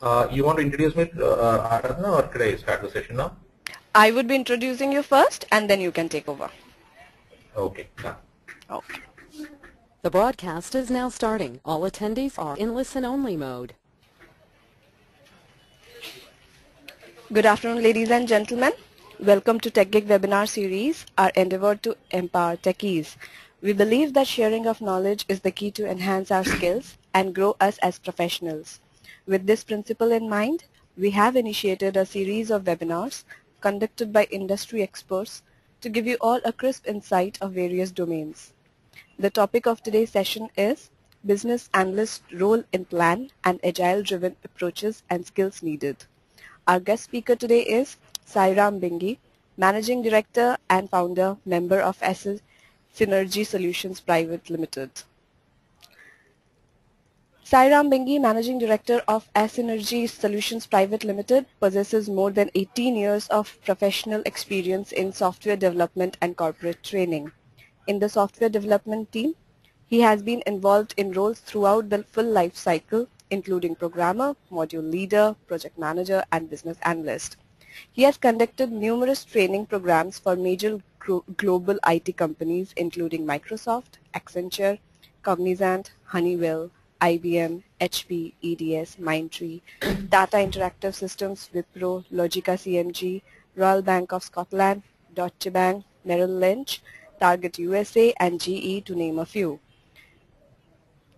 You want to introduce me, Aradhana, or could I start the session now? I would be introducing you first and then you can take over. Okay. Done. Okay. The broadcast is now starting. All attendees are in listen-only mode. Good afternoon, ladies and gentlemen. Welcome to TechGig webinar series, our endeavor to empower techies. We believe that sharing of knowledge is the key to enhance our skills and grow us as professionals. With this principle in mind, we have initiated a series of webinars conducted by industry experts to give you all a crisp insight of various domains. The topic of today's session is Business Analyst Role in Plan and Agile-Driven Approaches and Skills Needed. Our guest speaker today is Sairam Bingi, Managing Director and Founder, Member of Synergy Solutions Private Limited. Sairam Bingi, Managing Director of Synergy Solutions Private Limited, possesses more than 18 years of professional experience in software development and corporate training. In the software development team, he has been involved in roles throughout the full life cycle, including programmer, module leader, project manager, and business analyst. He has conducted numerous training programs for major global IT companies, including Microsoft, Accenture, Cognizant, Honeywell, IBM, HP, EDS, Mindtree, Tata Interactive Systems, Wipro, Logica CMG, Royal Bank of Scotland, Deutsche Bank, Merrill Lynch, Target USA, and GE, to name a few.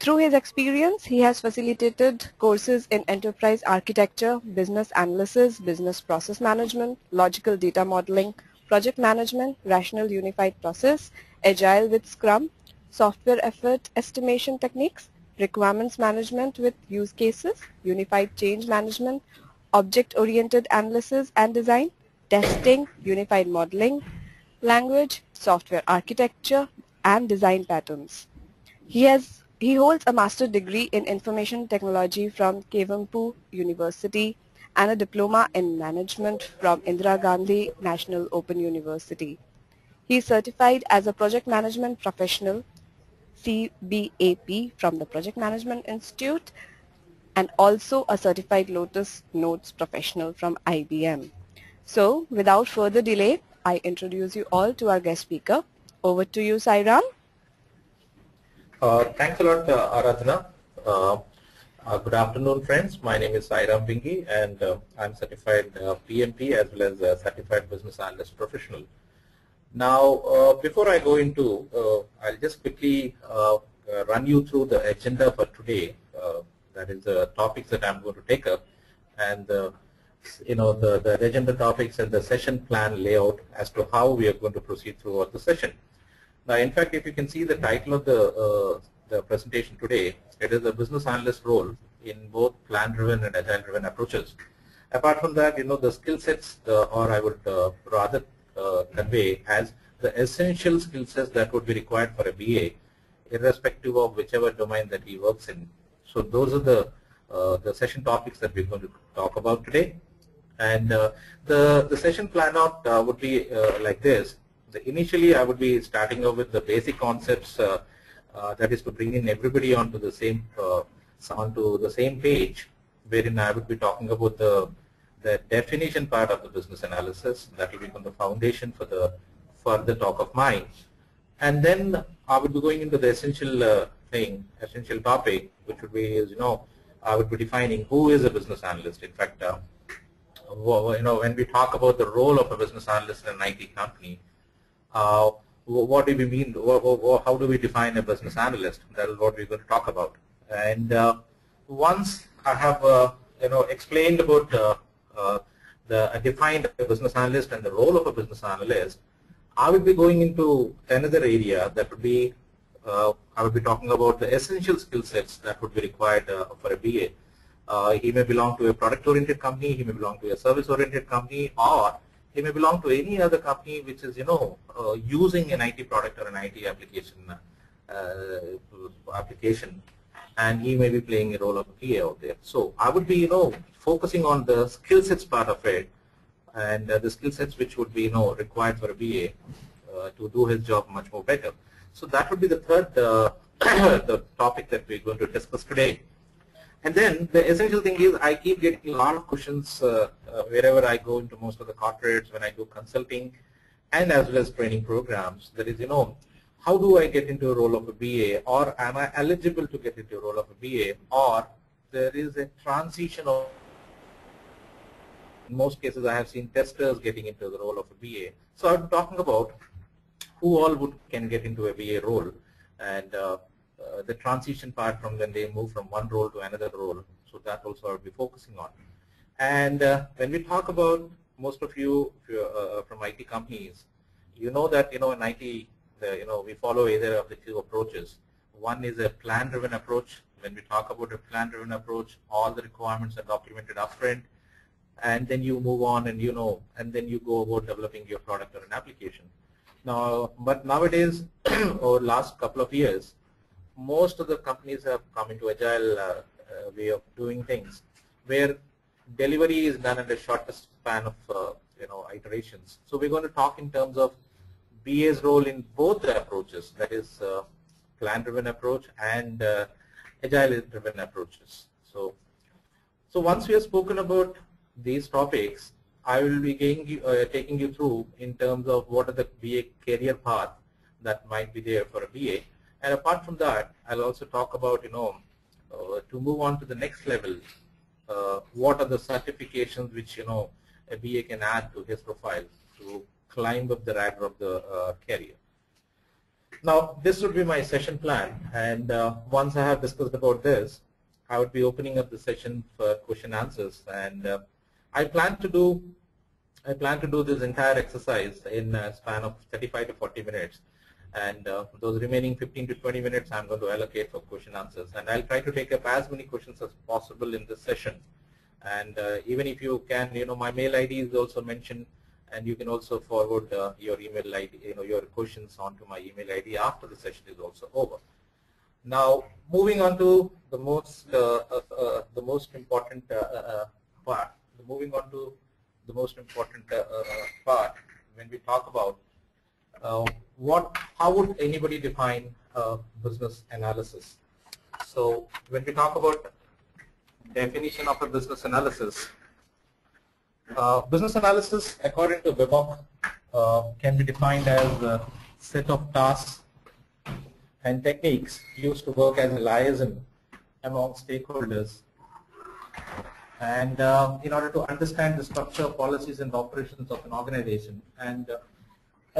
Through his experience, he has facilitated courses in enterprise architecture, business analysis, business process management, logical data modeling, project management, rational unified process, agile with Scrum, software effort estimation techniques, requirements management with use cases, unified change management, object-oriented analysis and design, testing, unified modeling, language, software architecture, and design patterns. He holds a master's degree in information technology from Kevampu University and a diploma in management from Indira Gandhi National Open University. He is certified as a project management professional, CBAP, from the Project Management Institute, and also a certified Lotus Notes professional from IBM. So, without further delay, I introduce you all to our guest speaker. Over to you, Sairam. Thanks a lot, Aradhana. Good afternoon, friends. My name is Sairam Bingi, and I'm certified PMP as well as a certified business analyst professional. Now, before I go into, I'll just quickly run you through the agenda for today. That is the topics that I'm going to take up, and the agenda topics and the session plan layout as to how we are going to proceed throughout the session. Now, in fact, if you can see the title of the presentation today, it is a business analyst role in both plan-driven and agile-driven approaches. Apart from that, the skill sets, or I would rather convey as the essential skill sets that would be required for a BA, irrespective of whichever domain that he works in. So those are the session topics that we're going to talk about today. And the session plan out would be like this. Initially, I would be starting off with the basic concepts, that is to bring in everybody onto the same page, wherein I would be talking about the definition part of the business analysis. That will become the foundation for the talk of mine. And then I would be going into the essential topic, which would be I would be defining who is a business analyst. In fact, when we talk about the role of a business analyst in an IT company, what do we mean? How do we define a business analyst? That is what we're going to talk about. And once I have explained about defined a business analyst and the role of a business analyst, I will be going into another area that would be I will be talking about the essential skill sets that would be required for a BA. He may belong to a product-oriented company, he may belong to a service-oriented company, or he may belong to any other company which is, using an IT product or an IT application, and he may be playing a role of a PA out there. So I would be, focusing on the skill sets part of it, and the skill sets which would be, required for a BA to do his job much more better. So that would be the third the topic that we're going to discuss today. And then the essential thing is I keep getting a lot of questions wherever I go into most of the corporates when I do consulting and as well as training programs. That is, how do I get into a role of a BA, or am I eligible to get into a role of a BA, or there is a transition of, in most cases I have seen testers getting into the role of a BA. So I'm talking about who all can get into a BA role, and the transition part from when they move from one role to another role. So that also I'll be focusing on. And when we talk about, most of you from IT companies, you know that in IT, we follow either of the two approaches. One is a plan-driven approach. When we talk about a plan-driven approach, all the requirements are documented upfront, and then you move on and and then you go about developing your product or an application. Now, but nowadays, over the last couple of years, most of the companies have come into agile way of doing things, where delivery is done in the shortest span of iterations. So we're going to talk in terms of BA's role in both the approaches, that is plan-driven approach and agile-driven approaches. So once we have spoken about these topics, I will be taking you through in terms of what are the BA career path that might be there for a BA. And apart from that, I'll also talk about, to move on to the next level, what are the certifications which, a BA can add to his profile to climb up the ladder of the career. Now, this would be my session plan, and once I have discussed about this, I would be opening up the session for question answers, and I plan to do this entire exercise in a span of 35 to 40 minutes, and those remaining 15 to 20 minutes I'm going to allocate for question answers, and I'll try to take up as many questions as possible in this session. And even if you can, my mail ID is also mentioned, and you can also forward your email ID, your questions onto my email ID after the session is also over. Now, moving on to the most important part. Moving on to the most important part, when we talk about how would anybody define business analysis? So when we talk about definition of a business analysis, according to BIBOK, can be defined as a set of tasks and techniques used to work as a liaison among stakeholders, and in order to understand the structure, policies, and operations of an organization, and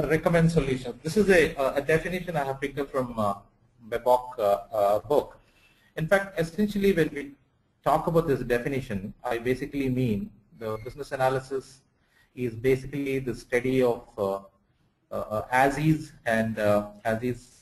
recommend solutions. This is a definition I have picked up from BIBOK book. In fact, essentially, when we talk about this definition, I basically mean the business analysis is basically the study of as-is and as-is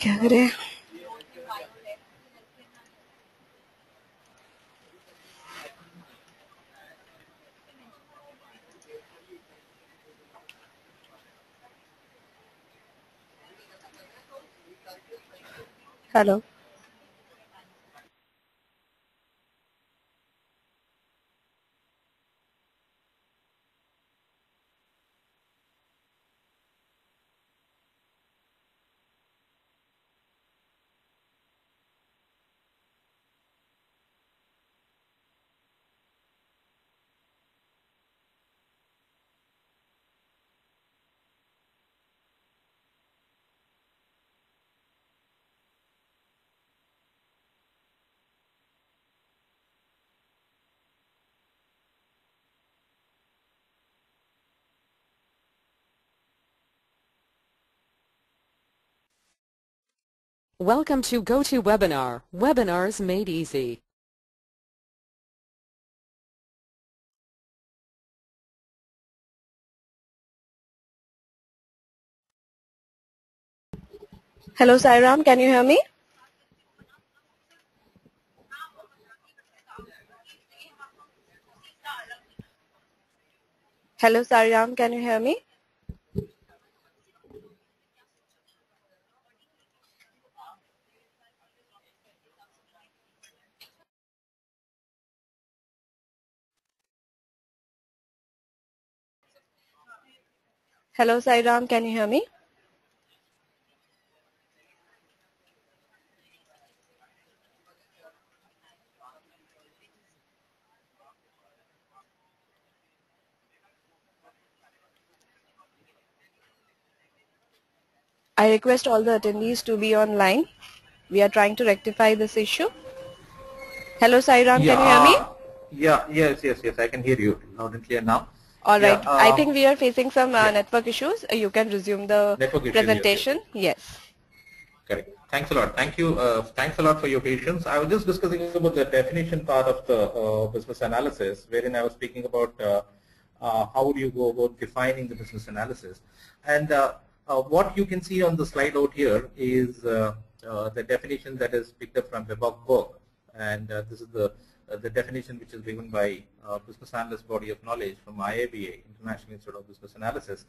क्या करें? Hello. Welcome to GoToWebinar, Webinars Made Easy. Hello, Sairam. Can you hear me? Hello, Sairam. Can you hear me? Hello, Sairam. Can you hear me? I request all the attendees to be online. We are trying to rectify this issue. Hello, Sairam. Can you hear me? Yes. I can hear you loud and clear now. All right. Yeah, I think we are facing some yeah. network issues. You can resume the Network issue, presentation. Yes. Correct. Thanks a lot. Thank you. Thanks a lot for your patience. I was just discussing about the definition part of the business analysis, wherein I was speaking about how would you go about defining the business analysis. And what you can see on the slide out here is the definition that is picked up from Webbock book. And this is the definition which is given by Business Analyst Body of Knowledge from IIBA, International Institute of Business Analysis.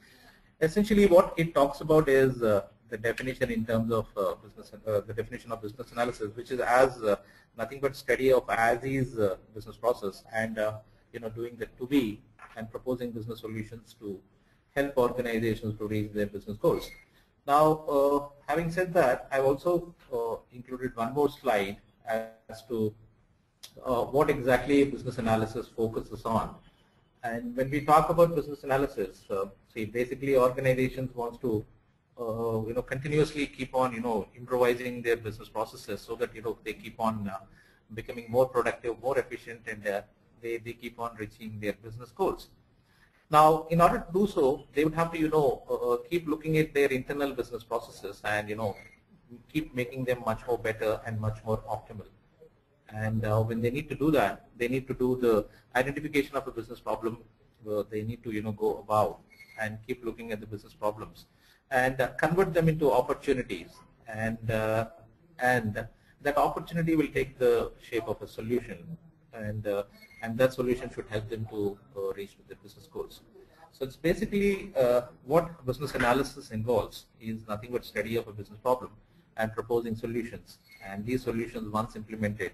Essentially, what it talks about is the definition in terms of the definition of business analysis, which is as nothing but study of as is business process and doing the to be and proposing business solutions to help organizations to reach their business goals. Now, having said that, I've also included one more slide as to what exactly business analysis focuses on. And when we talk about business analysis, see, basically organizations want to, continuously keep on, improvising their business processes so that, they keep on becoming more productive, more efficient, and they keep on reaching their business goals. Now, in order to do so, they would have to, keep looking at their internal business processes and, keep making them much more better and much more optimal. And when they need to do that, they need to do the identification of a business problem. They need to, go about and keep looking at the business problems and convert them into opportunities. And that opportunity will take the shape of a solution, and that solution should help them to reach their business goals. So it's basically what business analysis involves is nothing but study of a business problem and proposing solutions. And these solutions, once implemented,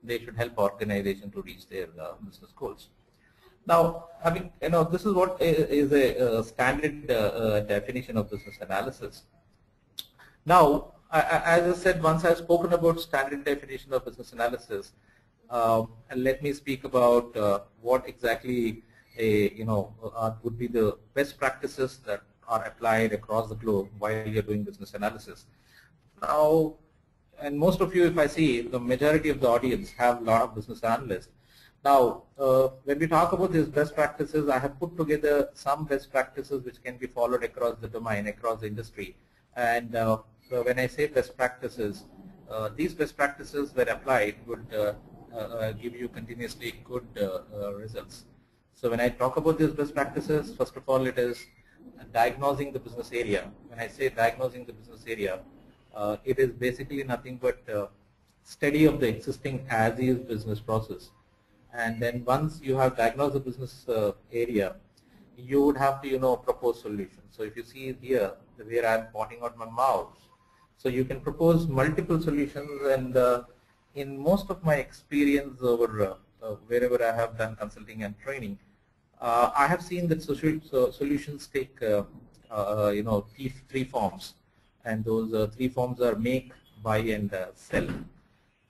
they should help organizations to reach their business goals. Now, this is what is a standard definition of business analysis. Now, as I said, once I've spoken about standard definition of business analysis, and let me speak about what exactly would be the best practices that are applied across the globe while you're doing business analysis. Now, and most of you, if I see, the majority of the audience have a lot of business analysts. Now, when we talk about these best practices, I have put together some best practices which can be followed across the domain, across the industry. And so when I say best practices, these best practices, when applied, would give you continuously good results. So when I talk about these best practices, first of all, it is diagnosing the business area. When I say diagnosing the business area, it is basically nothing but study of the existing as-is business process. And then once you have diagnosed the business area, you would have to, propose solutions. So if you see here, where I'm pointing out my mouse, so you can propose multiple solutions. And in most of my experience over wherever I have done consulting and training, I have seen that solutions take, three forms, and those three forms are make, buy, and sell.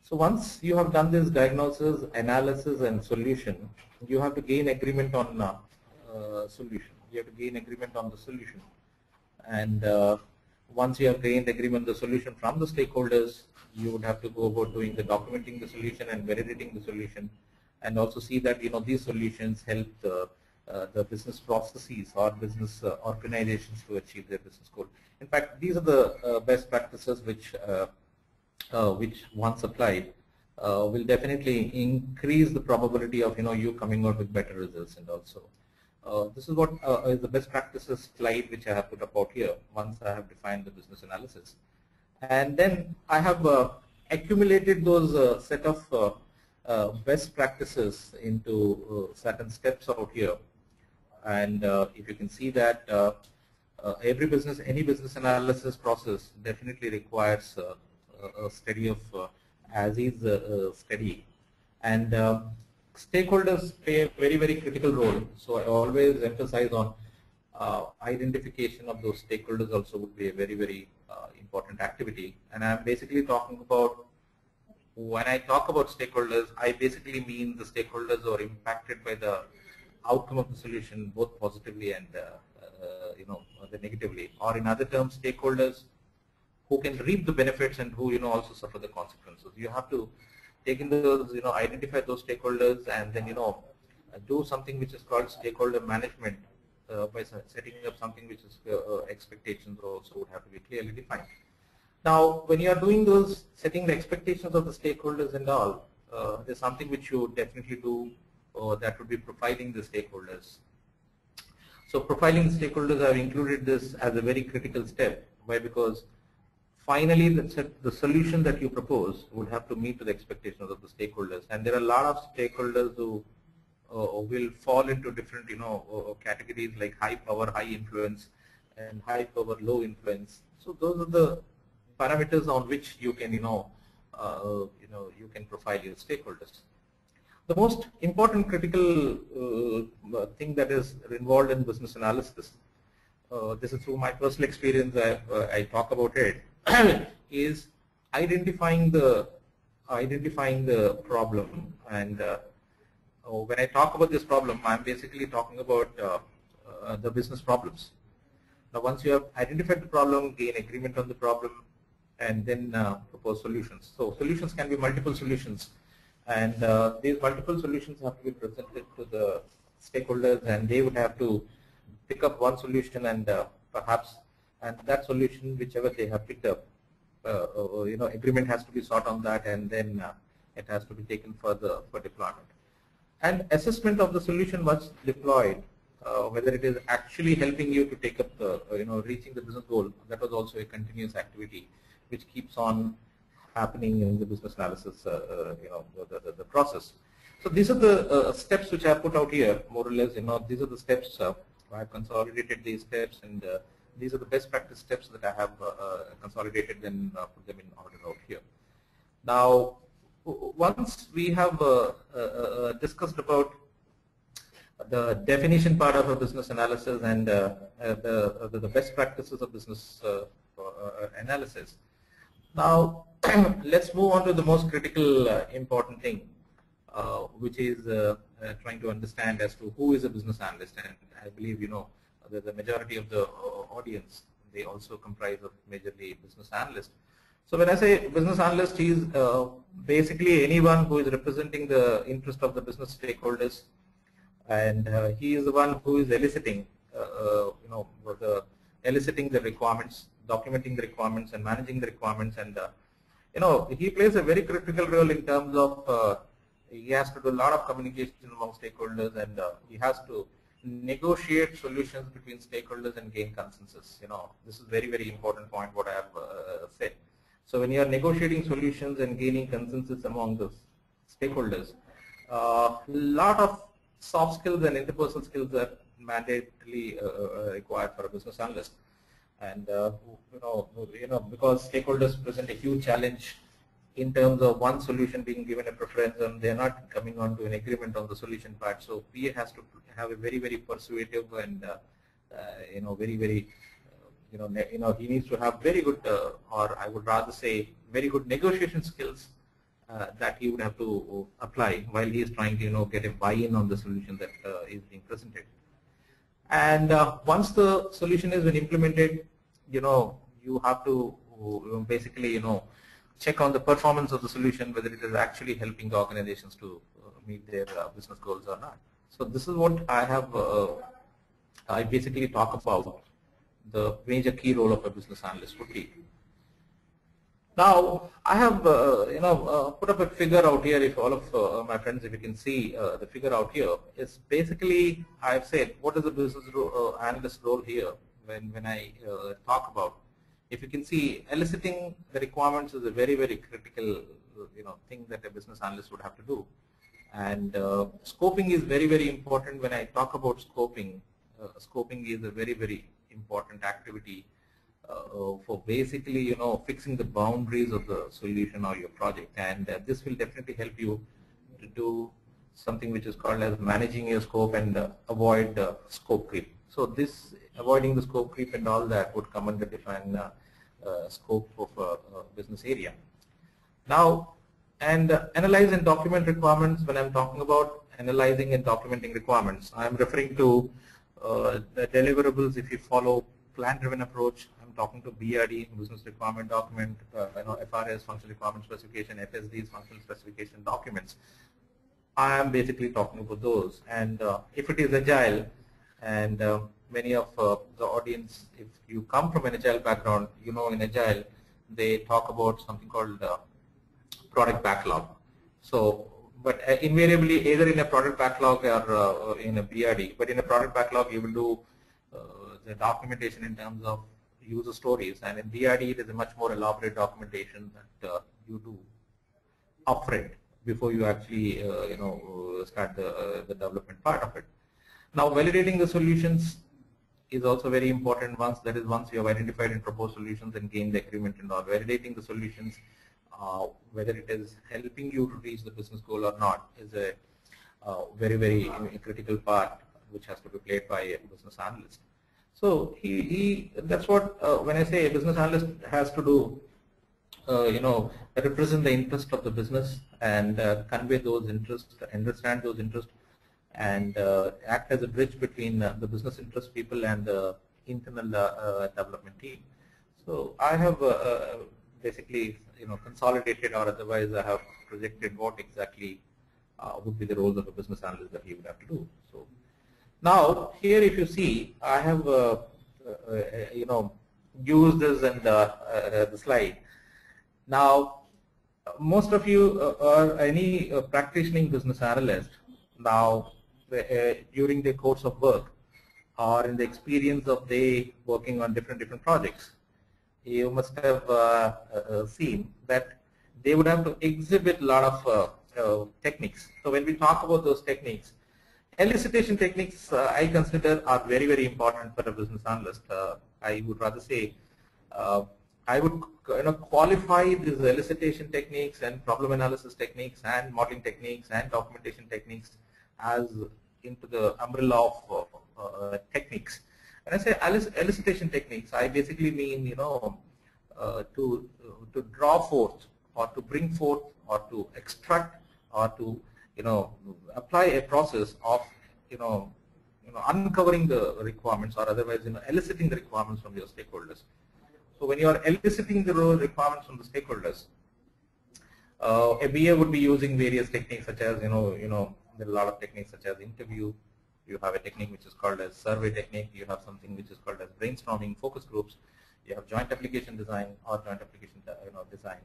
So once you have done this diagnosis, analysis, and solution, you have to gain agreement on solution. You have to gain agreement on the solution. And once you have gained agreement on the solution from the stakeholders, you would have to go about doing the documenting the solution and validating the solution, and also see that these solutions help the business processes or business organizations to achieve their business goal. In fact, these are the best practices which once applied will definitely increase the probability of you coming out with better results. And also this is what is the best practices slide which I have put up out here once I have defined the business analysis. And then I have accumulated those set of best practices into certain steps out here. And if you can see that any business analysis process definitely requires a study of as-is study. And stakeholders play a very, very critical role. So I always emphasize on identification of those stakeholders also would be a very, very important activity. And I'm basically talking about, when I talk about stakeholders, I basically mean the stakeholders who are impacted by the outcome of the solution, both positively and negatively, or in other terms, stakeholders who can reap the benefits and who also suffer the consequences. You have to take in those, identify those stakeholders, and then do something which is called stakeholder management by setting up something which is expectations also would have to be clearly defined. Now, when you are doing those, setting the expectations of the stakeholders and all, there's something which you definitely do, that would be profiling the stakeholders. So profiling the stakeholders, I've included this as a very critical step. Why? Because finally the solution that you propose would have to meet the expectations of the stakeholders. And there are a lot of stakeholders who will fall into different categories like high power, high influence, and high power, low influence. So those are the parameters on which you can you can profile your stakeholders. The most important critical thing that is involved in business analysis, this is through my personal experience, I talk about it, is identifying the problem. And when I talk about this problem, I'm basically talking about the business problems. Now, once you have identified the problem, gain agreement on the problem, and then propose solutions. So solutions can be multiple solutions, and these multiple solutions have to be presented to the stakeholders, and they would have to pick up one solution, and perhaps that solution, whichever they have picked up, agreement has to be sought on that, and then it has to be taken further for deployment. And assessment of the solution once deployed, whether it is actually helping you to take up the, reaching the business goal, that was also a continuous activity which keeps on happening in the business analysis, the process. So these are the steps which I have put out here, more or less. These are the steps. I have consolidated these steps, and these are the best practice steps that I have consolidated and put them in order out here. Now, once we have discussed about the definition part of a business analysis and the best practices of business analysis, now let's move on to the most critical important thing, which is trying to understand as to who is a business analyst. And I believe the majority of the audience, they also comprise of majorly business analysts. So when I say business analyst, he is basically anyone who is representing the interest of the business stakeholders, and he is the one who is eliciting, eliciting the requirements, documenting the requirements, and managing the requirements. And he plays a very critical role in terms of he has to do a lot of communication among stakeholders, and he has to negotiate solutions between stakeholders and gain consensus. This is very, very important point what I have said. So when you are negotiating solutions and gaining consensus among the stakeholders, a lot of soft skills and interpersonal skills are mandatorily required for a business analyst. And because stakeholders present a huge challenge in terms of one solution being given a preference, and they're not coming on to an agreement on the solution part. So PA has to have a very, very persuasive and very, very he needs to have very good, or I would rather say, very good negotiation skills that he would have to apply while he is trying to get a buy-in on the solution that is being presented. And once the solution has been implemented, you have to basically check on the performance of the solution, whether it is actually helping the organizations to meet their business goals or not. So this is what I have. I basically talk about the major key role of a business analyst would be. Now I have put up a figure out here. If all of my friends, if you can see the figure out here, is basically I have said what is the business analyst role here when I talk about. If you can see, eliciting the requirements is a very, very critical thing that a business analyst would have to do. And scoping is very, very important. When I talk about scoping, scoping is a very, very important activity for basically fixing the boundaries of the solution or your project. And this will definitely help you to do something which is called as managing your scope and avoid scope creep. So this avoiding the scope creep and all that would come under define scope of a business area. Now, and analyze and document requirements. When I'm talking about analyzing and documenting requirements, I'm referring to the deliverables. If you follow plan-driven approach, I'm talking to BRD, business requirement document, FRS, functional requirement specification, FSDs, functional specification documents. I am basically talking about those. And if it is agile, and many of the audience, if you come from an agile background, in agile they talk about something called product backlog. So, but invariably either in a product backlog or in a BRD, but in a product backlog you will do the documentation in terms of user stories, and in BRD it is a much more elaborate documentation that you do upfront before you actually start the development part of it. Now, validating the solutions is also very important. Once you have identified and proposed solutions and gained the agreement and all, validating the solutions, whether it is helping you to reach the business goal or not, is a very, very critical part which has to be played by a business analyst. So that's what when I say a business analyst has to do, represent the interest of the business and convey those interests, understand those interests, and act as a bridge between the business interest people and the internal development team. So I have basically consolidated, or otherwise I have projected what exactly would be the roles of a business analyst that he would have to do. So now here, if you see, I have used this and the slide. Now most of you are any practicing business analyst. Now during the course of work or in the experience of they working on different projects, you must have seen that they would have to exhibit a lot of techniques. So when we talk about those techniques, elicitation techniques I consider are very, very important for a business analyst. I would rather say I would qualify these elicitation techniques and problem analysis techniques and modeling techniques and documentation techniques as into the umbrella of techniques. When I say elicitation techniques, I basically mean to draw forth or to bring forth or to extract or to apply a process of uncovering the requirements, or otherwise eliciting the requirements from your stakeholders. So when you are eliciting the requirements from the stakeholders, a BA would be using various techniques such as, there are a lot of techniques such as interview. You have a technique which is called as survey technique. You have something which is called as brainstorming, focus groups. You have joint application design or joint application design.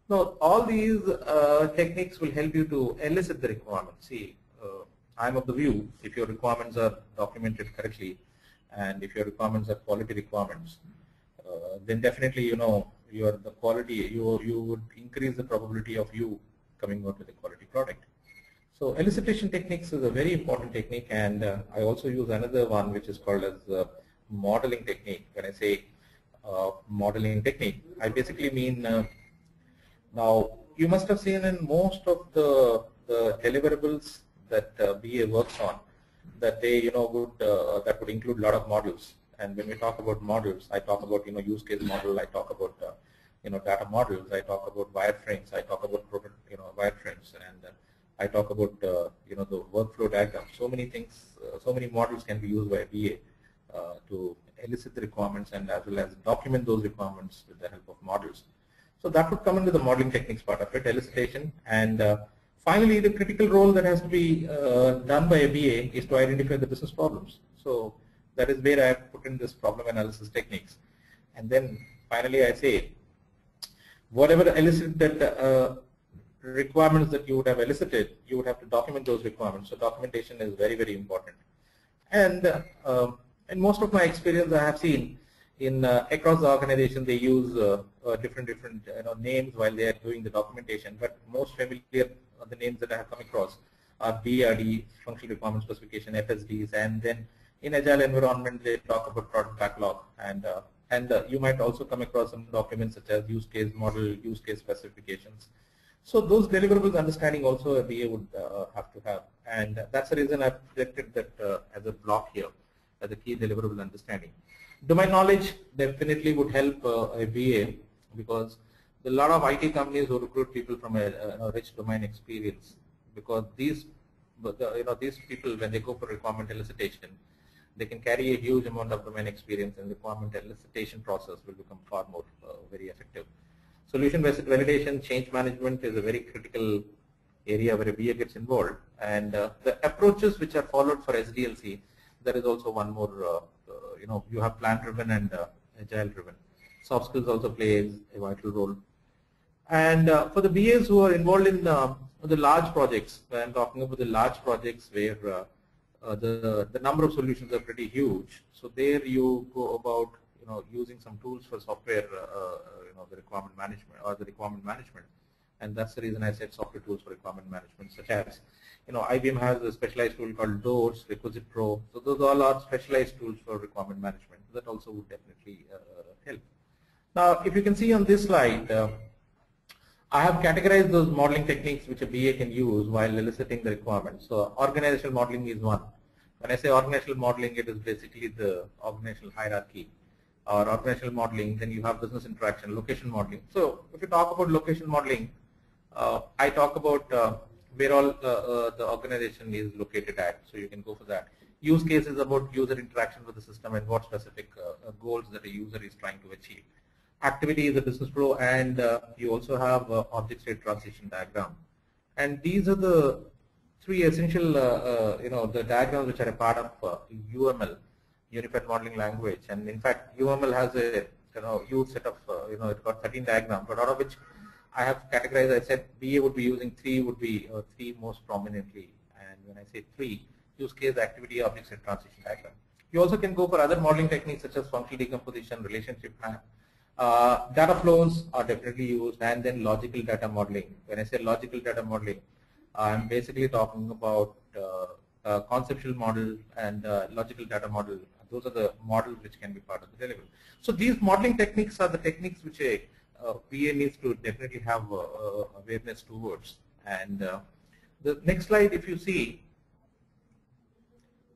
Now, all these techniques will help you to elicit the requirements. See, I'm of the view, if your requirements are documented correctly, and if your requirements are quality requirements, then definitely, the quality, you would increase the probability of you coming out with a quality product. So elicitation techniques is a very important technique, and I also use another one which is called as modeling technique. When I say modeling technique, I basically mean, now you must have seen in most of the deliverables that BA works on, that they that would include a lot of modules. And when we talk about modules, I talk about use case model, I talk about data models, I talk about wireframes, I talk about wireframes, and I talk about the workflow diagram. So many things, so many models can be used by a BA to elicit the requirements and as well as document those requirements with the help of models. So that would come into the modeling techniques part of it, elicitation. And finally, the critical role that has to be done by a BA is to identify the business problems. So that is where I have put in this problem analysis techniques. And then finally, I say, whatever elicited requirements that you would have elicited, you would have to document those requirements. So documentation is very, very important. And in most of my experience, I have seen in across the organization, they use different names while they are doing the documentation. But most familiar the names that I have come across are BRD, functional requirement specification, FSDs, and then in agile environment they talk about product backlog, and you might also come across some documents such as use case model, use case specifications. So those deliverables understanding also a BA would have to have, and that's the reason I've selected that as a block here as a key deliverable understanding. Domain knowledge definitely would help a BA, because a lot of IT companies who recruit people from a rich domain experience, because these people, when they go for requirement elicitation, they can carry a huge amount of domain experience, and the requirement elicitation process will become far more very effective. Solution-based validation, change management is a very critical area where a BA gets involved, and the approaches which are followed for SDLC, there is also one more. You have plan-driven and agile-driven. Soft skills also plays a vital role. And for the BAs who are involved in the large projects, I'm talking about the large projects where the number of solutions are pretty huge. So there you go about using some tools for software, the requirement management, and that's the reason I said software tools for requirement management, such as IBM has a specialized tool called Doors, Requisite Pro. So those all are specialized tools for requirement management. That also would definitely help. Now, if you can see on this slide, I have categorized those modeling techniques which a BA can use while eliciting the requirements. So organizational modeling is one. When I say organizational modeling, it is basically the organizational hierarchy. Or organizational modeling, then you have business interaction, location modeling. So if you talk about location modeling, I talk about where all the organization is located at. So you can go for that. Use case is about user interaction with the system and what specific goals that a user is trying to achieve. Activity is a business flow, and you also have object state transition diagram. And these are the three essential, the diagrams which are a part of UML, Unified Modeling Language. And in fact, UML has a huge set of, it's got 13 diagrams, but out of which I have categorized. I said BA would be using three most prominently. And when I say three, use case, activity, object state transition diagram. You also can go for other modeling techniques such as functional decomposition, relationship map. Data flows are definitely used, and then logical data modeling. When I say logical data modeling, I'm basically talking about conceptual model and logical data model. Those are the models which can be part of the delivery. So these modeling techniques are the techniques which a PA needs to definitely have awareness towards. And the next slide, if you see,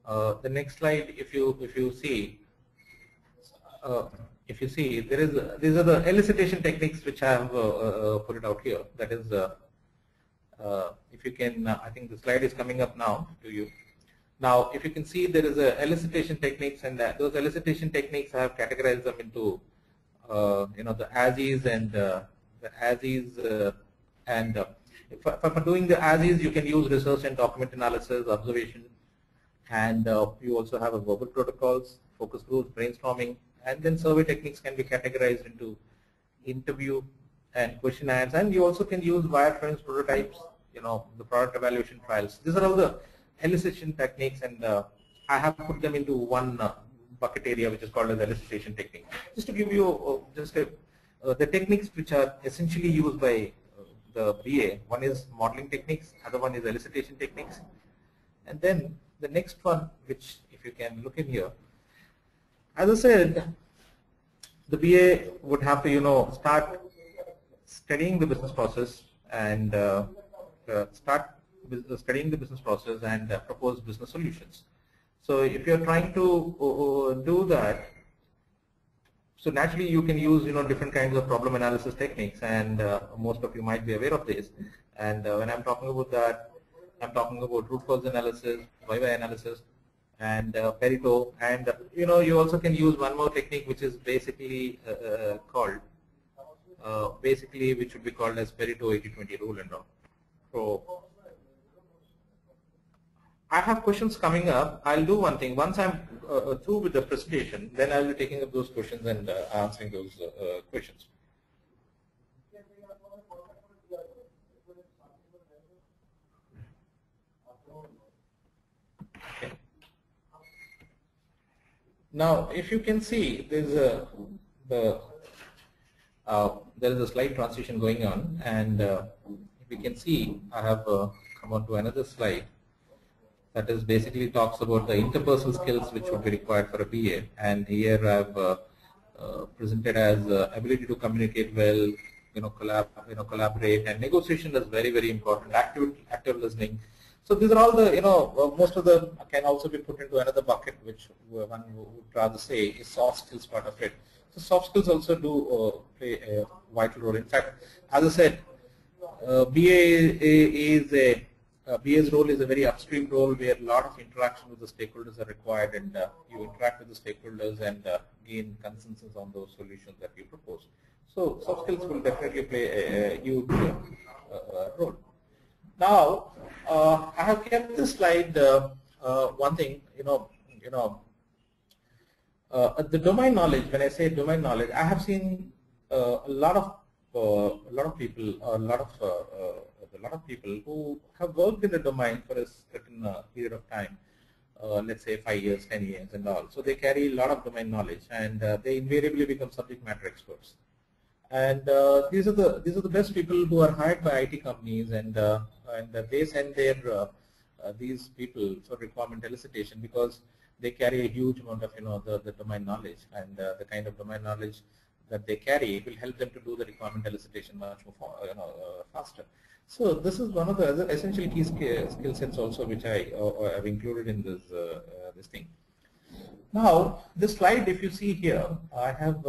these are the elicitation techniques which I have put it out here. That is, if you can, I think the slide is coming up now to you. Now, if you can see, there is a elicitation techniques, and those elicitation techniques I have categorized them into the as-is and the as-is for doing the as-is, you can use research and document analysis, observation, and you also have a verbal protocols, focus groups, brainstorming, and then survey techniques can be categorized into interview and questionnaires, and you also can use wireframes, prototypes, the product evaluation trials. These are all the elicitation techniques, and I have put them into one bucket area which is called as elicitation technique. Just to give you the techniques which are essentially used by the BA, one is modeling techniques, other one is elicitation techniques, and then the next one, which if you can look in here, as I said, the BA would have to start studying the business process and propose business solutions. So if you're trying to do that, so naturally you can use different kinds of problem analysis techniques, and most of you might be aware of this. And when I'm talking about that, I'm talking about root cause analysis, why analysis, and Pareto, and you also can use one more technique which is basically which would be called as Pareto 80-20 rule and all. So I have questions coming up. I'll do one thing. Once I'm through with the presentation, then I'll be taking up those questions and answering those questions. Okay. Now, if you can see, there's there is a slight transition going on, and if you can see, I have come on to another slide that is basically talks about the interpersonal skills which would be required for a BA, and here I've presented as ability to communicate well, collaborate, and negotiation is very, very important. Active listening. So these are all the most of them can also be put into another bucket, which one would rather say is soft skills part of it. So soft skills also do play a vital role. In fact, as I said, BA's role is a very upstream role where a lot of interaction with the stakeholders are required, and you interact with the stakeholders and gain consensus on those solutions that you propose. So soft skills will definitely play a huge role. Now, I have kept this slide. One thing, the domain knowledge. When I say domain knowledge, I have seen a lot of people, a lot of people who have worked in the domain for a certain period of time. Let's say 5 years, 10 years, and all. So they carry a lot of domain knowledge, and they invariably become subject matter experts. And these are the best people who are hired by IT companies, and they send their these people for requirement elicitation because they carry a huge amount of the domain knowledge, and the kind of domain knowledge that they carry will help them to do the requirement elicitation much more faster. So this is one of the other essential key skill sets also which I have included in this this thing. Now this slide, if you see here, I have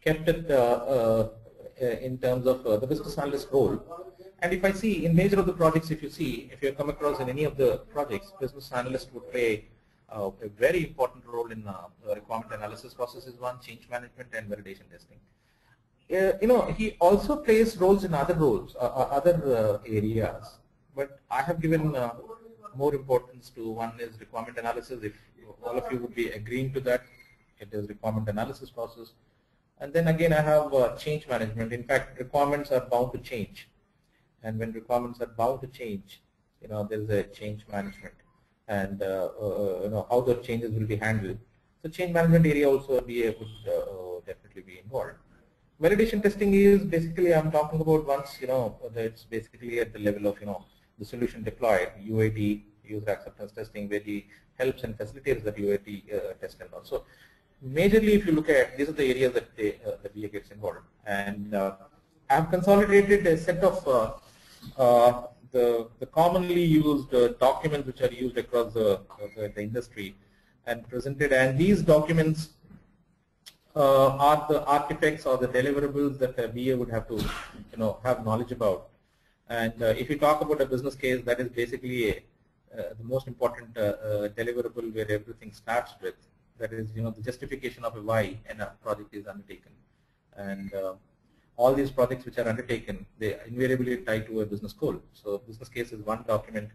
kept it in terms of the business analyst role. And if I see in major of the projects, if you come across in any of the projects, business analyst would play a very important role in requirement analysis processes, one, change management, and validation testing. He also plays roles in other areas, but I have given more importance to one is requirement analysis. If all of you would be agreeing to that, it is requirement analysis process. And then again, I have change management. In fact, requirements are bound to change, and when requirements are bound to change, there is a change management, and how the changes will be handled. So change management area also BA would definitely be involved. Validation testing is basically, I'm talking about once it's basically at the level of the solution deployed, UAT, user acceptance testing, where he helps and facilitates that UAT test and all. So majorly, if you look at, these are the areas that that BA gets involved, and I have consolidated a set of the commonly used documents which are used across the industry and presented, and these documents are the artifacts or the deliverables that a BA would have to have knowledge about. And if you talk about a business case, that is basically the most important deliverable where everything starts with. that is, the justification of a why and a project is undertaken. And all these projects which are undertaken, they invariably tie to a business goal. So business case is one document,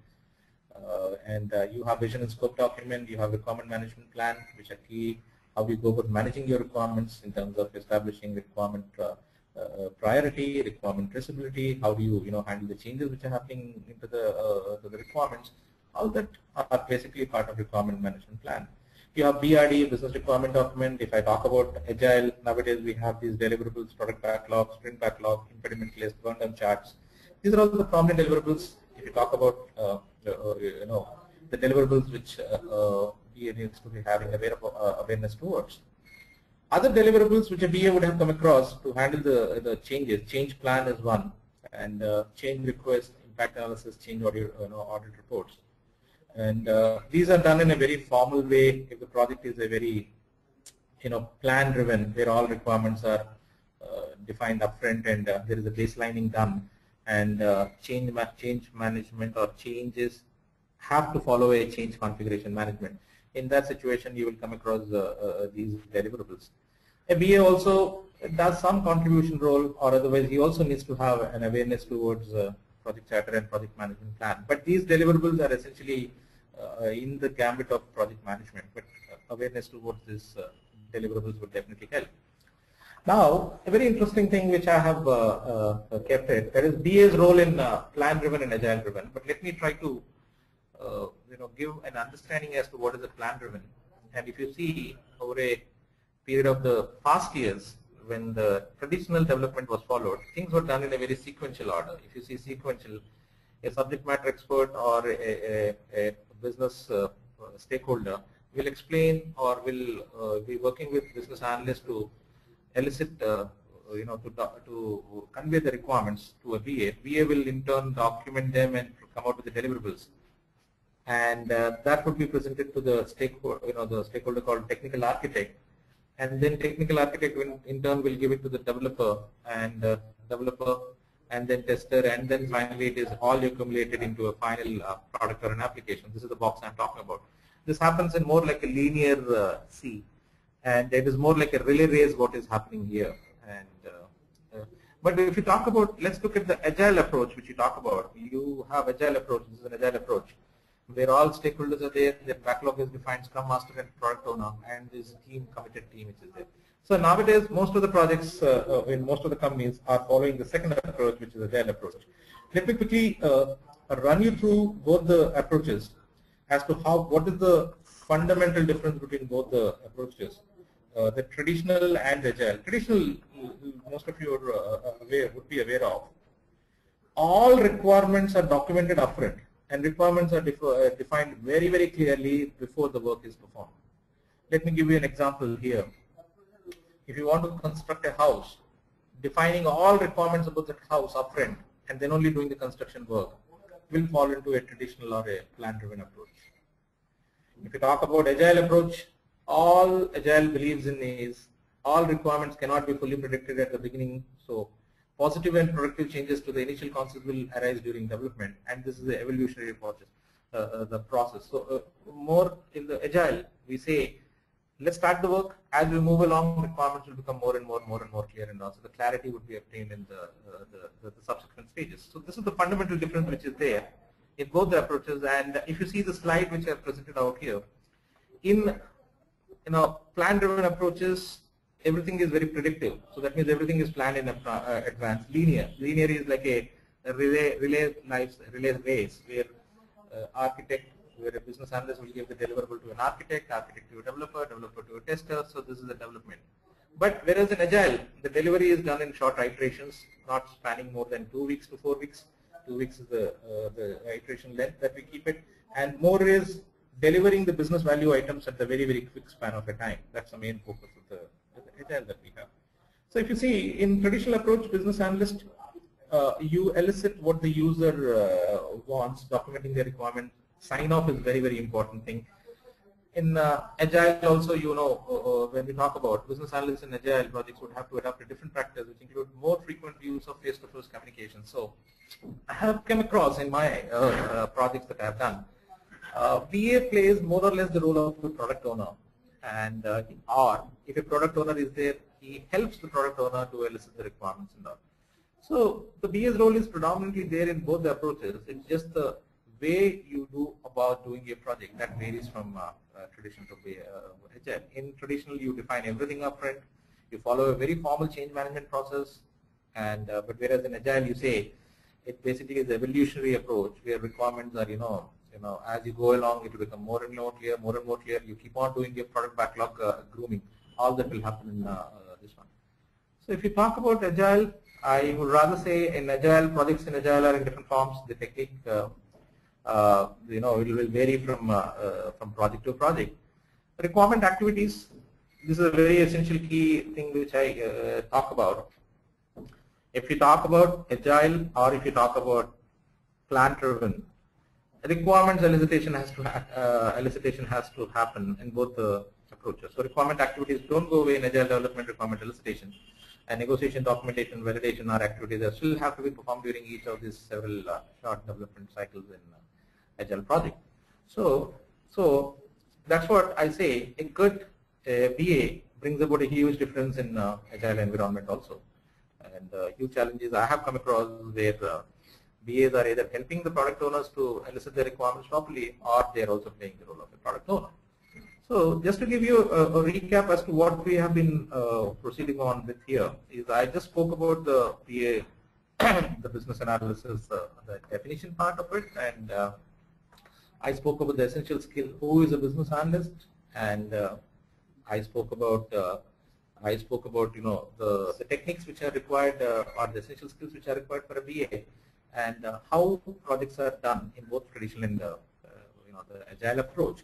and you have vision and scope document, you have requirement management plan, which are key. How do you go about managing your requirements in terms of establishing requirement priority, requirement traceability, how do you, handle the changes which are happening into the requirements. All that are basically part of requirement management plan. You have BRD, business requirement document. If I talk about Agile, nowadays we have these deliverables, product backlog, sprint backlog, impediment list, burn down charts. These are all the prominent deliverables. If you talk about, the deliverables which BA needs to be having awareness towards. Other deliverables which a BA would have come across to handle the changes, change plan is one, and change request, impact analysis, change audit reports. And these are done in a very formal way. If the project is a very, plan driven, where all requirements are defined upfront and there is a baselining done, and change management or changes have to follow a change configuration management. In that situation, you will come across these deliverables. A BA also does some contribution role, or otherwise he also needs to have an awareness towards project charter and project management plan. But these deliverables are essentially in the gambit of project management, but awareness towards these deliverables would definitely help. Now, a very interesting thing which I have kept it, that is BA's role in plan-driven and agile-driven. But let me try to give an understanding as to what is a plan-driven. And if you see over a period of the past years, when the traditional development was followed, things were done in a very sequential order. If you see sequential, a subject matter expert or a business stakeholder will explain or will be working with business analysts to elicit, to convey the requirements to a BA. BA will in turn document them and come out with the deliverables. And that would be presented to the stakeholder, the stakeholder called technical architect. And then technical architect in turn will give it to the developer and then tester, and then finally it is all accumulated into a final product or an application. This is the box I'm talking about. This happens in more like a linear C, and it is more like a relay race what is happening here. And but if you talk about, let's look at the agile approach which you talk about. You have agile approach. This is an agile approach where all stakeholders are there, their backlog is defined, Scrum Master and Product Owner, and this committed team which is there. So nowadays, most of the projects in most of the companies are following the second approach, which is Agile approach. Let me quickly run you through both the approaches as to what is the fundamental difference between both the approaches, the traditional and Agile. Traditional, most of you are would be aware of. All requirements are documented upfront, and requirements are defined very, very clearly before the work is performed. Let me give you an example here. If you want to construct a house, defining all requirements about that house upfront and then only doing the construction work will fall into a traditional or a plan-driven approach. If you talk about Agile approach, all Agile believes in is all requirements cannot be fully predicted at the beginning. So positive and productive changes to the initial concept will arise during development, and this is the evolutionary process. So more in the Agile, we say, let's start the work. As we move along, requirements will become more and more clear, and also the clarity would be obtained in the subsequent stages. So this is the fundamental difference which is there in both the approaches. And if you see the slide which I have presented out here, in plan-driven approaches, everything is very predictive. So that means everything is planned in advance. Linear is like a relay race where where a business analyst will give the deliverable to an architect to a developer to a tester. So this is the development. But whereas in Agile, the delivery is done in short iterations, not spanning more than 2 weeks to 4 weeks. 2 weeks is the iteration length that we keep it, and more is delivering the business value items at the very, very quick span of a time. That's the main focus of the Agile that we have. So if you see in traditional approach, business analyst, you elicit what the user wants, documenting the requirement. Sign off is very, very important thing. In Agile also, when we talk about business analysts in Agile projects would have to adopt a different practice, which include more frequent use of face-to-face communication. So I have come across in my projects that I have done, BA plays more or less the role of the product owner, and or if a product owner is there, he helps the product owner to elicit the requirements and all. So the BA's role is predominantly there in both the approaches. It's just the way you do about doing a project that varies from traditional to agile. In traditional, you define everything upfront. You follow a very formal change management process, and but whereas in agile, you say it basically is an evolutionary approach where requirements are as you go along, it will become more and more clear, more and more clear. You keep on doing your product backlog grooming. All that will happen in this one. So if you talk about agile, I would rather say in agile, projects in agile are in different forms. The technique, it will vary from project to project. Requirement activities, this is a very essential key thing which I talk about. If you talk about agile or if you talk about plant-driven, requirements elicitation has to happen in both the approaches. So requirement activities don't go away in agile development. Requirement elicitation and negotiation, documentation, validation are activities that still have to be performed during each of these several short development cycles in agile project. So that's what I say. A good BA brings about a huge difference in agile environment also. And huge challenges I have come across where BAs are either helping the product owners to elicit their requirements properly, or they are also playing the role of a product owner. So just to give you a recap as to what we have been proceeding on with here is I just spoke about the PA, the business analysis, the definition part of it, and I spoke about the essential skill, who is a business analyst, and I spoke about the techniques which are required or the essential skills which are required for a BA, and how projects are done in both traditional and the agile approach.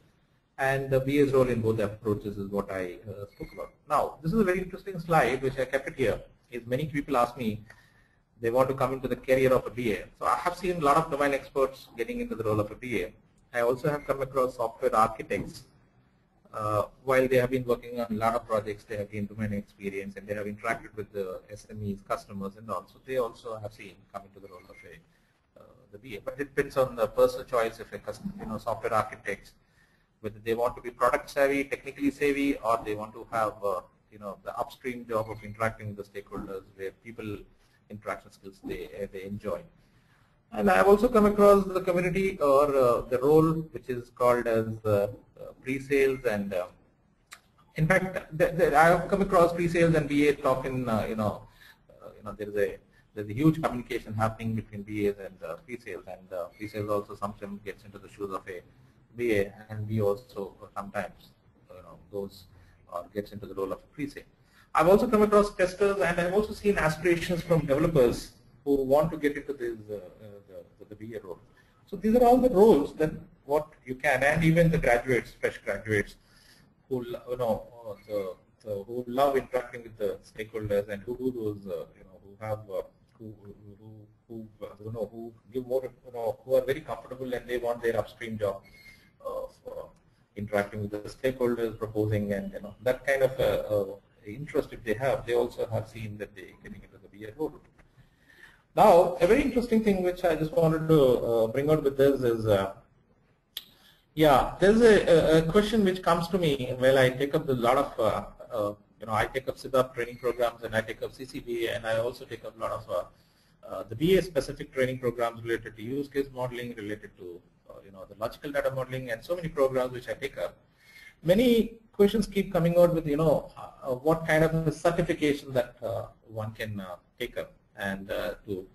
And the BA's role in both the approaches is what I spoke about. Now, this is a very interesting slide which I kept it here. Is many people ask me they want to come into the career of a BA. So I have seen a lot of domain experts getting into the role of a BA. I also have come across software architects. While they have been working on a lot of projects, they have gained domain experience and they have interacted with the SMEs, customers, and all. So they also have seen come into the role of the BA. But it depends on the personal choice of a software architects, whether they want to be product savvy, technically savvy, or they want to have the upstream job of interacting with the stakeholders, where people interaction skills they enjoy. And I have also come across the community or the role which is called as pre-sales, and in fact, I have come across pre-sales and BA talk in there's a huge communication happening between BAs and pre-sales, and pre-sales also sometimes gets into the shoes of a BA, and BA also sometimes goes or gets into the role of a pre-sale. I've also come across testers, and I've also seen aspirations from developers who want to get into this the BA role. So these are all the roles that what you can, and even the graduates, fresh graduates, who who love interacting with the stakeholders and who do those who give more who are very comfortable and they want their upstream job of interacting with the stakeholders, proposing, and that kind of interest if they have, they also have seen that they getting into the BA role. Now, a very interesting thing which I just wanted to bring out with this is, there's a question which comes to me while I take up a lot of, I take up CBAP training programs, and I take up CCBA, and I also take up a lot of the BA specific training programs related to use case modeling, related to the logical data modeling, and so many programs which I take up. Many questions keep coming out with what kind of certification that one can take up, and to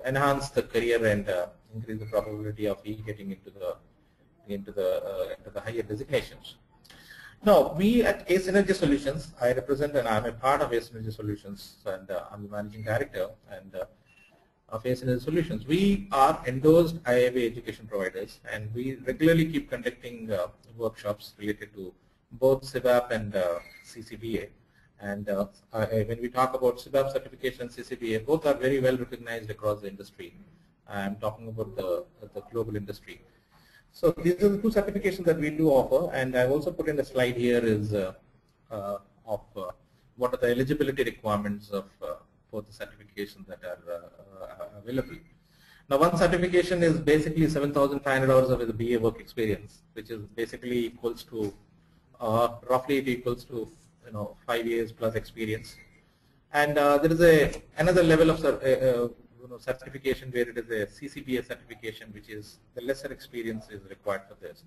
enhance the career and increase the probability of getting into the higher designations. Now, we at Ace Energy Solutions, I represent and I'm a part of Ace Energy Solutions, and I'm the managing director of Ace Energy Solutions. We are endorsed IIB education providers, and we regularly keep conducting workshops related to both CBAP and CCBA. And when we talk about CBAP certification and CCBA, both are very well recognized across the industry. I'm talking about the global industry. So these are the two certifications that we do offer, and I've also put in the slide here is what are the eligibility requirements of both the certifications that are available. Now, one certification is basically 7,500 hours of the BA work experience, which is basically equals to roughly it equals to 5 years plus experience. And there is another level of certification where it is a CCBA certification, which is the lesser experience is required for this.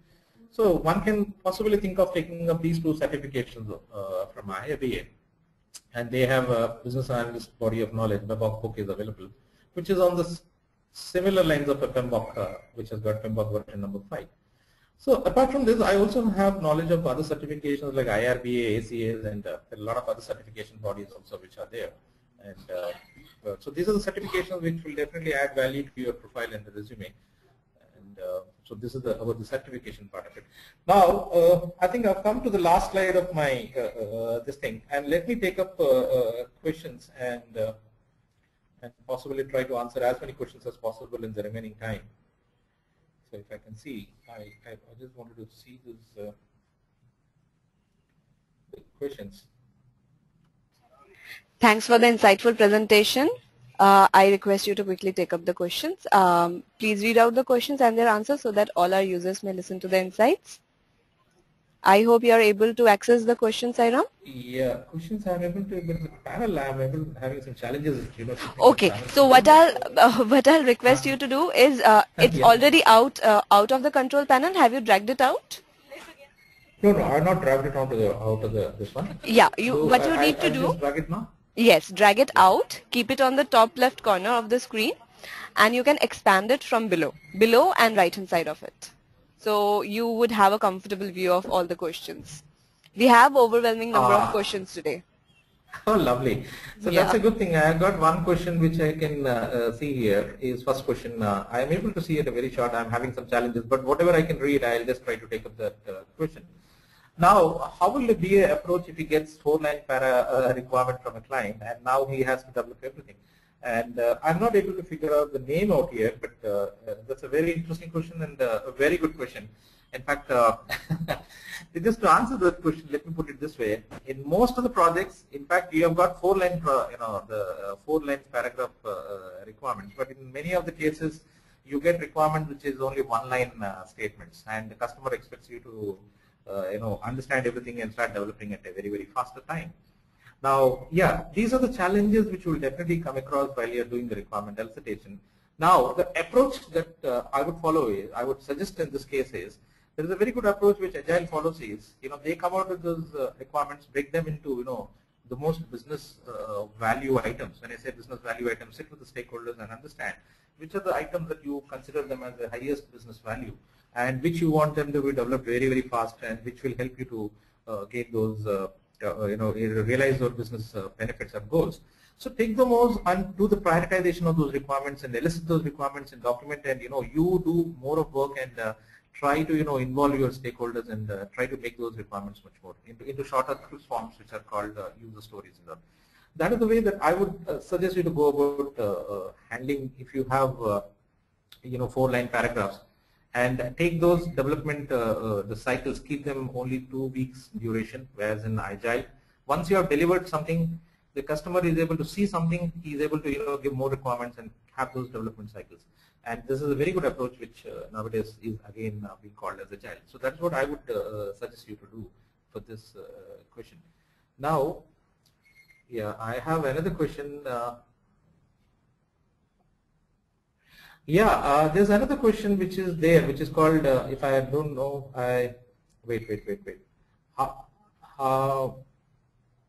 So one can possibly think of taking up these two certifications from IIBA, and they have a business analyst body of knowledge. PMBOK book is available, which is on the similar lines of a PMBOK, which has got PMBOK version number 5. So apart from this, I also have knowledge of other certifications like IRBA, ACAs, and a lot of other certification bodies also which are there. And so these are the certifications which will definitely add value to your profile and the resume. And so this is about the certification part of it. Now, I think I've come to the last slide of my this thing, and let me take up questions and possibly try to answer as many questions as possible in the remaining time. So if I can see, I just wanted to see this the questions. Thanks for the insightful presentation. I request you to quickly take up the questions. Please read out the questions and their answers so that all our users may listen to the insights. I hope you are able to access the questions, Sairam. Yeah, questions I'm able to, but the panel I'm having some challenges. Okay, so what I'll request you to do is it's already out of the control panel. Have you dragged it out? No, I've not dragged it out of this one. Yeah, So what you need to do. Just drag it now. Yes, drag it out. Keep it on the top left corner of the screen, and you can expand it from below and right hand side of it. So you would have a comfortable view of all the questions. We have overwhelming number of questions today. Oh, lovely. So that's a good thing. I got one question which I can see here is first question. I am able to see it very short. I'm having some challenges, but whatever I can read, I'll just try to take up that question. Now, how will the BA approach if he gets 4-line para requirement from a client and now he has to develop everything? And I'm not able to figure out the name out here, but that's a very interesting question and a very good question. In fact, just to answer that question, let me put it this way. In most of the projects, in fact, you have got 4-line, the 4-line paragraph requirements, but in many of the cases, you get requirements which is only 1-line statements, and the customer expects you to understand everything and start developing at a very, very faster time. Now, yeah, these are the challenges which you will definitely come across while you're doing the requirement elicitation. Now, the approach that I would follow is, I would suggest in this case is, there is a very good approach which Agile follows is, they come out with those requirements, break them into, the most business value items. When I say business value items, sit with the stakeholders and understand which are the items that you consider them as the highest business value and which you want them to be developed very, very fast and which will help you to get those, realize those business benefits and goals. So take those and do the prioritization of those requirements and elicit those requirements and document, and you do more of work and try to involve your stakeholders and try to make those requirements much more into shorter forms which are called user stories. That is the way that I would suggest you to go about handling if you have 4-line paragraphs, and take those development the cycles, keep them only 2 weeks duration, whereas in Agile, once you have delivered something, the customer is able to see something, he is able to give more requirements and have those development cycles. And this is a very good approach which nowadays is again being called as Agile. So that's what I would suggest you to do for this question. Now, yeah, I have another question. There's another question which is there, which is called, if I don't know, wait.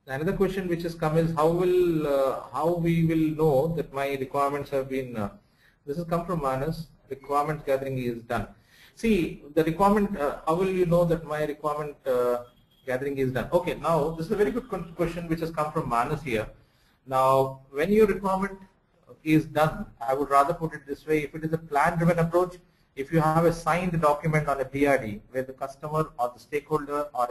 Another question which has come is how we will know that my requirements have been, this has come from Manas, requirements gathering is done. See, the requirement, how will you know that my requirement gathering is done? Okay, now this is a very good question which has come from Manas here. Now, when your requirement is done, I would rather put it this way: if it is a plan-driven approach, if you have a signed document on a BRD where the customer or the stakeholder or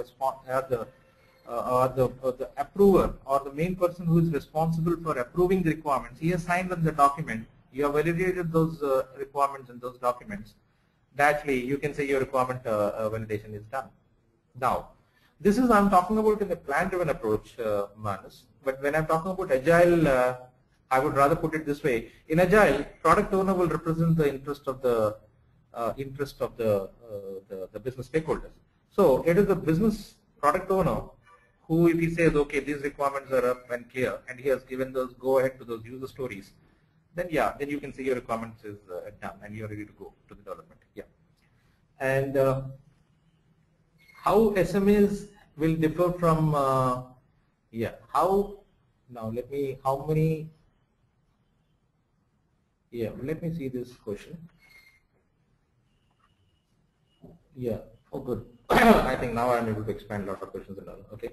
the approver or the main person who is responsible for approving the requirements, he has signed on the document, you have validated those requirements in those documents, actually you can say your requirement validation is done. Now, this is I'm talking about in the plan-driven approach, Manas. But when I'm talking about Agile, I would rather put it this way: in Agile, product owner will represent the interest of the business stakeholders. So it is the business product owner who, if he says, okay, these requirements are up and clear, and he has given those go ahead to those user stories, then yeah, then you can say your requirements is done and you're ready to go to the development. Yeah. And how SMEs will differ from, let me see this question. Yeah, oh good. I think now I'm able to expand a lot of questions and all. Okay.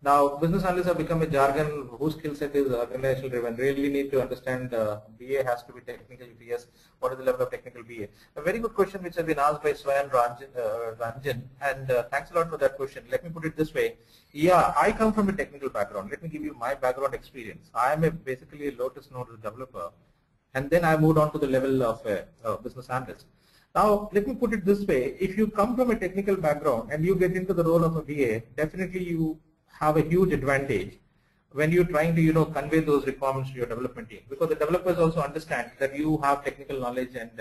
Now, business analysts have become a jargon whose skill set is organizational driven. Really need to understand BA has to be technical. If yes, what is the level of technical BA? A very good question which has been asked by Swayan Ranjan, and thanks a lot for that question. Let me put it this way. Yeah, I come from a technical background. Let me give you my background experience. I am basically a Lotus Notes developer, and then I moved on to the level of a business analyst. Now, let me put it this way. If you come from a technical background and you get into the role of a BA, definitely you have a huge advantage when you're trying to convey those requirements to your development team, because the developers also understand that you have technical knowledge, and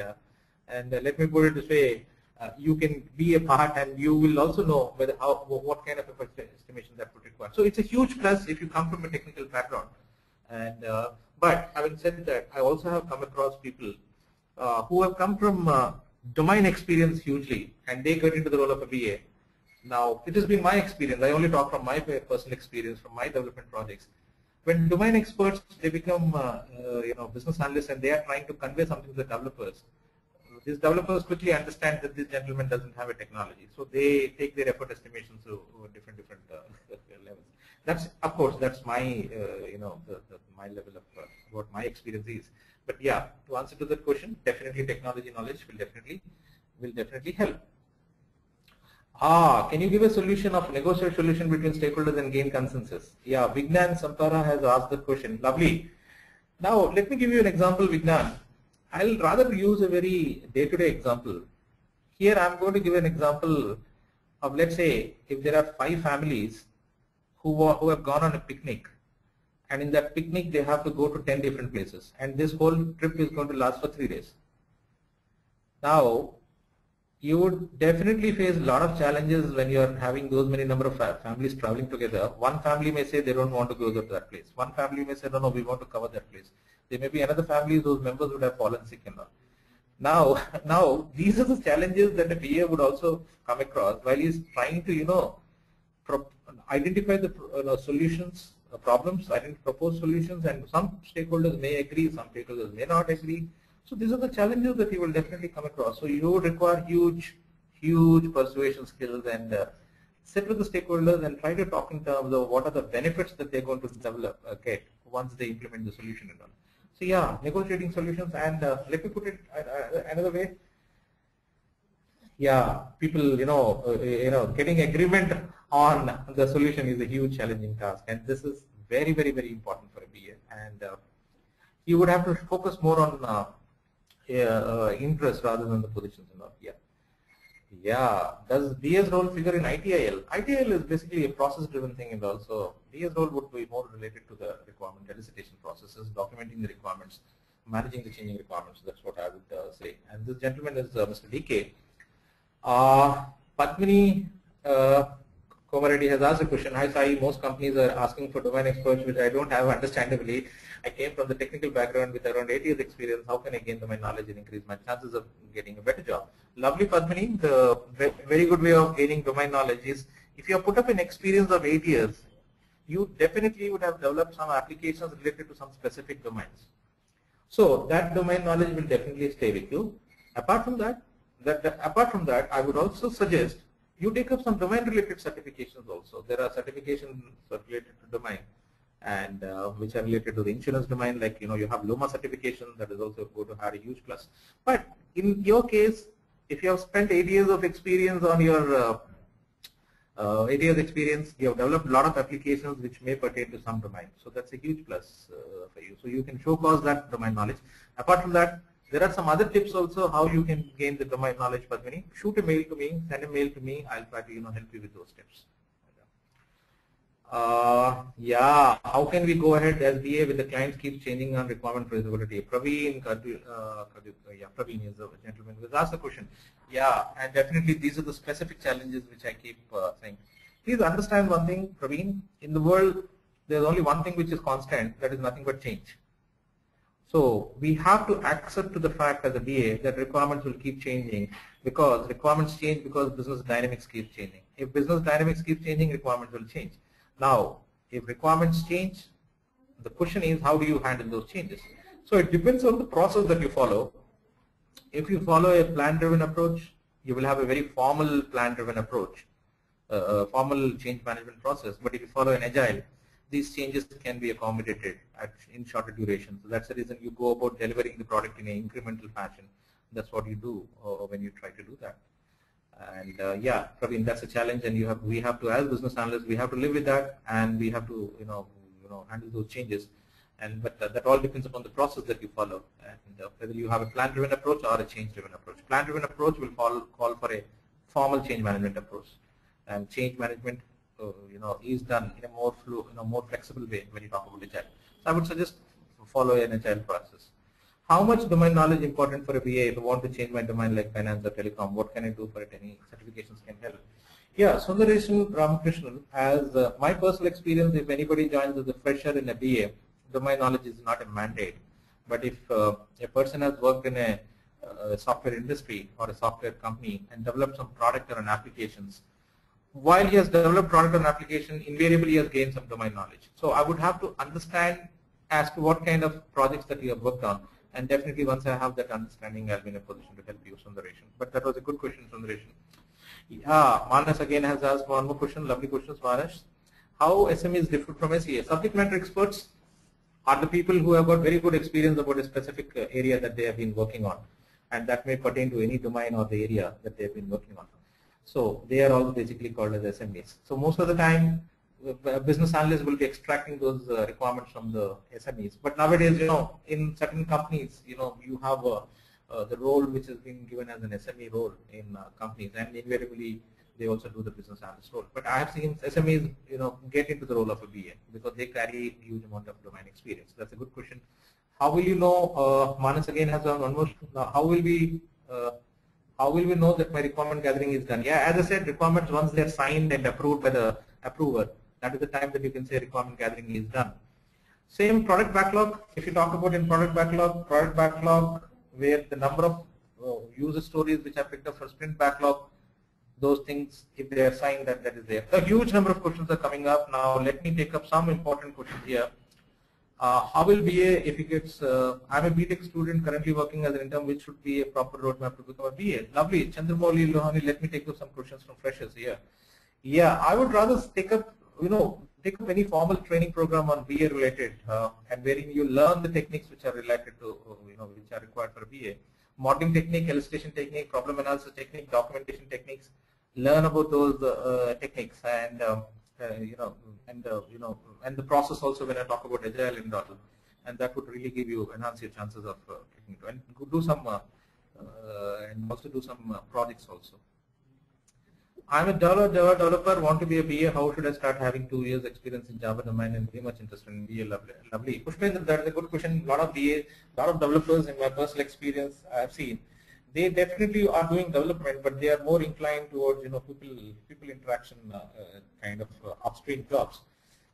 let me put it this way, you can be a part and you will also know what kind of estimation that would require. So it's a huge plus if you come from a technical background. And but having said that, I also have come across people who have come from domain experience hugely, and they get into the role of a BA. Now, it has been my experience. I only talk from my personal experience, from my development projects. When domain experts, they become business analysts, and they are trying to convey something to the developers. These developers quickly understand that this gentleman doesn't have a technology, so they take their effort estimations to different levels. That's, of course, that's my my level of what my experience is. But yeah, to answer to that question, definitely technology knowledge will definitely help. Can you give a solution of negotiate solution between stakeholders and gain consensus? Yeah, Vignan Sampara has asked the question. Lovely. Now, let me give you an example, Vignan. I'll rather use a very day-to-day example. Here, I'm going to give an example of, let's say, if there are 5 families who have gone on a picnic, and in that picnic, they have to go to 10 different places, and this whole trip is going to last for 3 days. Now, you would definitely face a lot of challenges when you are having those many number of families traveling together. One family may say they don't want to go to that place. One family may say, no, we want to cover that place. There may be another family, those members would have fallen sick and all. Now, these are the challenges that a BA would also come across while he's trying to, identify the solutions, problems, propose solutions, and some stakeholders may agree, some stakeholders may not agree. So these are the challenges that you will definitely come across. So you require huge persuasion skills, and sit with the stakeholders and try to talk in terms of what are the benefits that they're going to develop, once they implement the solution and all. So yeah, negotiating solutions, and let me put it another way. Yeah, people, getting agreement on the solution is a huge challenging task, and this is very, very, very important for a BA. And you would have to focus more on interest rather than the positions and all. Yeah. Does BA's role figure in ITIL? ITIL is basically a process-driven thing, and also BA's role would be more related to the requirement elicitation processes, documenting the requirements, managing the changing requirements. That's what I would say. And this gentleman is Mr. DK. Padmini Komareddy has asked a question. Hi Sai, most companies are asking for domain experts, which I don't have, understandably. I came from the technical background with around 8 years experience. How can I gain domain knowledge and increase my chances of getting a better job? Lovely, Padmini. The very good way of gaining domain knowledge is, if you have put up an experience of 8 years, you definitely would have developed some applications related to some specific domains. So that domain knowledge will definitely stay with you. Apart from that, I would also suggest you take up some domain-related certifications also. There are certifications related to domain, and which are related to the insurance domain, like you have Luma certification, that is also going to have a huge plus. But in your case, if you have spent 8 years of experience on your 8 years experience, you have developed a lot of applications which may pertain to some domain. So that's a huge plus for you. So you can showcase that domain knowledge. Apart from that, there are some other tips also how you can gain the domain knowledge, Padmini. Shoot a mail to me, send a mail to me. I'll try to help you with those tips. Yeah, how can we go ahead as BA with the clients keep changing on requirement feasibility? Praveen, Praveen is a gentleman who has asked the question. Yeah, and definitely these are the specific challenges which I keep saying. Please understand one thing, Praveen. In the world, there's only one thing which is constant, that is nothing but change. So we have to accept to the fact as a BA that requirements will keep changing, because requirements change because business dynamics keep changing. If business dynamics keep changing, requirements will change. Now, if requirements change, the question is, how do you handle those changes? So it depends on the process that you follow. If you follow a plan-driven approach, you will have a very formal plan-driven approach, a formal change management process. But if you follow an agile, these changes can be accommodated in shorter duration. So that's the reason you go about delivering the product in an incremental fashion. That's what you do when you try to do that. And yeah, Praveen, that's a challenge, and we have to, as business analysts, we have to live with that, and we have to handle those changes. But that all depends upon the process that you follow, and whether you have a plan-driven approach or a change-driven approach. Plan-driven approach will call for a formal change management approach, and change management is done in a more flexible way when you talk about agile. So I would suggest follow an agile process. How much domain knowledge important for a BA? If I want to change my domain like finance or telecom, what can I do for it? Any certifications can help. Yeah, Sundaresan Ramakrishnan, as my personal experience, if anybody joins as a fresher in a BA, domain knowledge is not a mandate. But if a person has worked in a software industry or a software company and developed some product or an applications, while he has developed product and application, invariably he has gained some domain knowledge. So I would have to understand as to what kind of projects that you have worked on, and definitely once I have that understanding, I'll be in a position to help you, Sundaresan. But that was a good question, Sundaresan. Yeah, Manas again has asked one more question. Lovely questions, Manas. How SMEs differ from SEA? Subject matter experts are the people who have got very good experience about a specific area that they have been working on, and that may pertain to any domain or the area that they have been working on. So they are all basically called as SMEs. So most of the time, business analysts will be extracting those requirements from the SMEs. But nowadays, in certain companies, you have the role which has been given as an SME role in companies, and invariably they also do the business analyst role. But I have seen SMEs, get into the role of a BA because they carry a huge amount of domain experience. That's a good question. How will you know? Manas again has one more. How will we know that my requirement gathering is done? Yeah, as I said, requirements, once they're signed and approved by the approver, that is the time that you can say requirement gathering is done. Same product backlog. If you talk about in product backlog where the number of user stories which are picked up for sprint backlog, those things, if they are signed, that is there. A huge number of questions are coming up. Now let me take up some important questions here. How will BA, if he gets, I'm a BTech student currently working as an intern, which should be a proper roadmap to become a BA? Lovely. Chandramouli Lohani, let me take up some questions from freshers here. Yeah, I would rather take up any formal training program on BA related, and wherein you learn the techniques which are related to, which are required for a BA. Modeling technique, illustration technique, problem analysis technique, documentation techniques. Learn about those techniques, and and the process also when I talk about agile and all, and that would really enhance your chances of getting into, and do some and also do some projects also. I'm a developer, want to be a BA. How should I start? Having 2 years experience in Java domain and very much interested in BA. Lovely. Pushpendra, that's a good question. A lot of developers in my personal experience I have seen, they definitely are doing development, but they are more inclined towards people interaction kind of upstream jobs.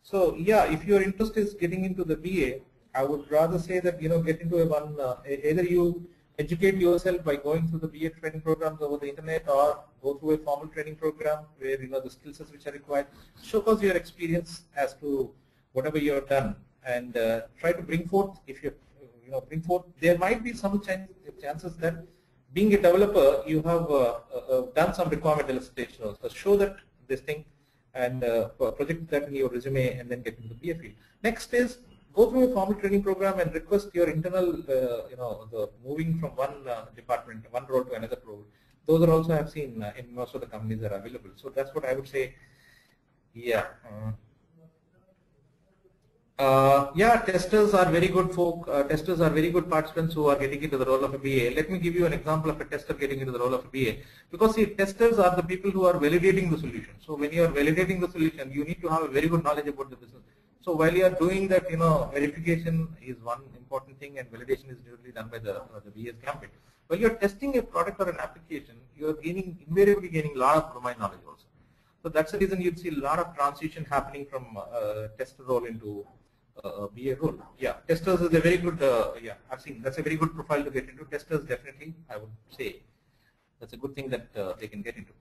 So yeah, if your interest is getting into the BA, I would rather say that get into either you educate yourself by going through the BA training programs over the internet, or go through a formal training program where the skill sets which are required. Showcase your experience as to whatever you have done, and try to bring forth. If you bring forth, there might be some chances that being a developer, you have done some requirement elicitation also. Show that this thing and project that in your resume, and then get into the BA field. Next is go through a formal training program and request your internal, the moving from one department, one role to another role. Those are also I have seen in most of the companies that are available. So that's what I would say. Yeah. Yeah, testers are very good folk. Testers are very good participants who are getting into the role of a BA. Let me give you an example of a tester getting into the role of a BA. Because see, testers are the people who are validating the solution. So when you are validating the solution, you need to have a very good knowledge about the business. So while you are doing that, verification is one important thing, and validation is usually done by the BA's gambit. While you are testing a product or an application, you are invariably gaining a lot of domain knowledge also. So that's the reason you'd see a lot of transition happening from tester role into BA role. Yeah, testers is a very good, yeah, I've seen that's a very good profile to get into. Testers definitely, I would say, that's a good thing that they can get into.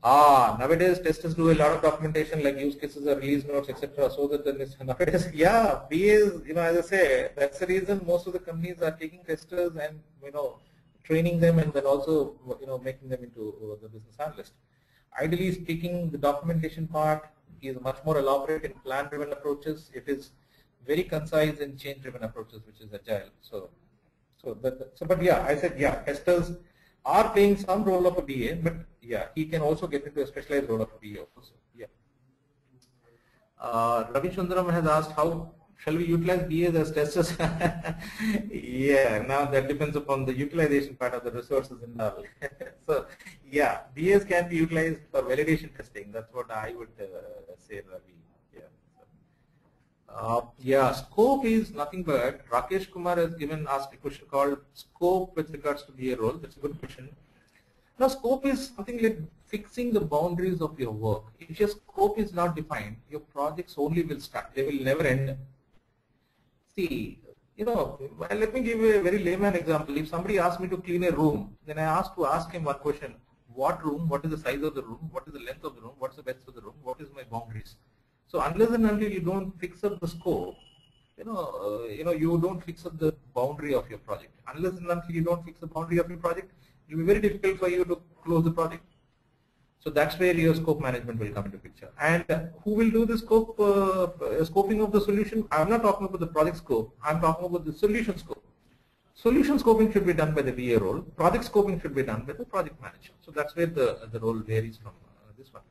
Nowadays testers do a lot of documentation like use cases or release notes, etc. So that then nowadays, yeah, BAs, as I say, that's the reason most of the companies are taking testers and training them and then also making them into the business analyst. Ideally speaking, the documentation part is much more elaborate in plan-driven approaches. It is very concise in change-driven approaches, which is agile. But yeah, I said yeah, testers are playing some role of a BA, but yeah, he can also get into a specialized role of a BA also. Yeah. Ravi Sundaram has asked, how shall we utilize BAs as testers? Yeah, now that depends upon the utilization part of the resources and all. So yeah, BAs can be utilized for validation testing. That's what I would say, Ravi. Yeah, scope is nothing but, Rakesh Kumar has asked a question called scope with regards to BA role. That's a good question. Now scope is something like fixing the boundaries of your work. If your scope is not defined, your projects only will start. They will never end. See, let me give you a very layman example. If somebody asks me to clean a room, then I ask him one question. What room? What is the size of the room? What is the length of the room? What is the width of the room? What is my boundaries? So unless and until you don't fix up the scope, you don't fix up the boundary of your project. Unless and until you don't fix the boundary of your project, it will be very difficult for you to close the project. So that's where your scope management will come into picture. And who will do the scoping of the solution? I'm not talking about the project scope. I'm talking about the solution scope. Solution scoping should be done by the BA role. Project scoping should be done by the project manager. So that's where the role varies from this one.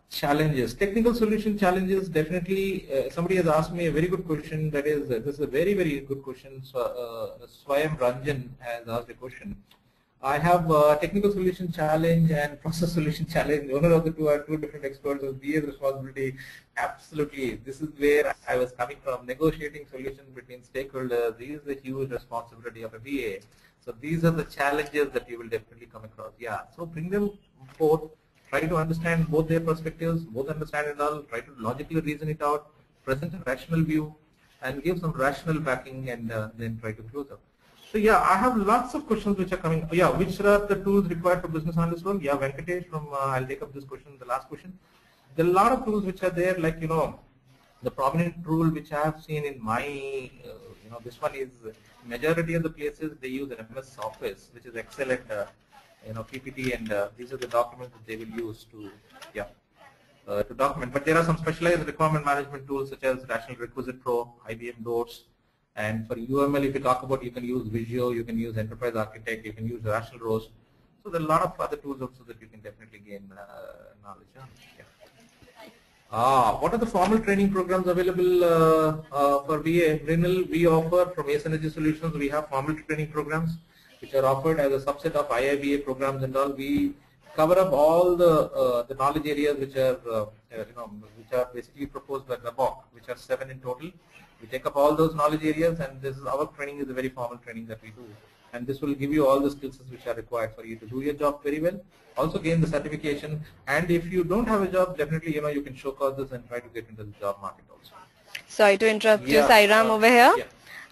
Challenges, technical solution challenges. Definitely, somebody has asked me a very good question. That is, this is a very, very good question. So, Swayam Ranjan has asked a question. I have technical solution challenge and process solution challenge. One of the two are two different experts. So BA's responsibility, absolutely. This is where I was coming from. Negotiating solutions between stakeholders. This is the huge responsibility of a BA. So these are the challenges that you will definitely come across. Yeah. So bring them forth. Try to understand both their perspectives, both understand it all, try to logically reason it out, present a rational view, and give some rational backing, and then try to close up. So yeah, I have lots of questions which are coming. Yeah, which are the tools required for business analyst role? Yeah, Venkatesh from, I'll take up this question, the last question. There are a lot of tools which are there, like, the prominent tool which I have seen in my, this one is, majority of the places they use MS Office, which is Excel and PPT, and these are the documents that they will use to, to document. But there are some specialized requirement management tools such as Rational Requisite Pro, IBM Doors, and for UML, if you talk about, you can use Visio, you can use Enterprise Architect, you can use Rational Rose. So there are a lot of other tools also that you can definitely gain knowledge on. Yeah. What are the formal training programs available for VA? Renal, we offer from Ace Energy Solutions, we have formal training programs which are offered as a subset of IIBA programs and all. We cover up all the knowledge areas which are which are basically proposed by RABOC, which are 7 in total. We take up all those knowledge areas, and this is our training is a very formal training that we do, and this will give you all the skills which are required for you to do your job very well. Also gain the certification, and if you don't have a job, definitely you can show causes and try to get into the job market also. Sorry to interrupt you, Sairam, over here.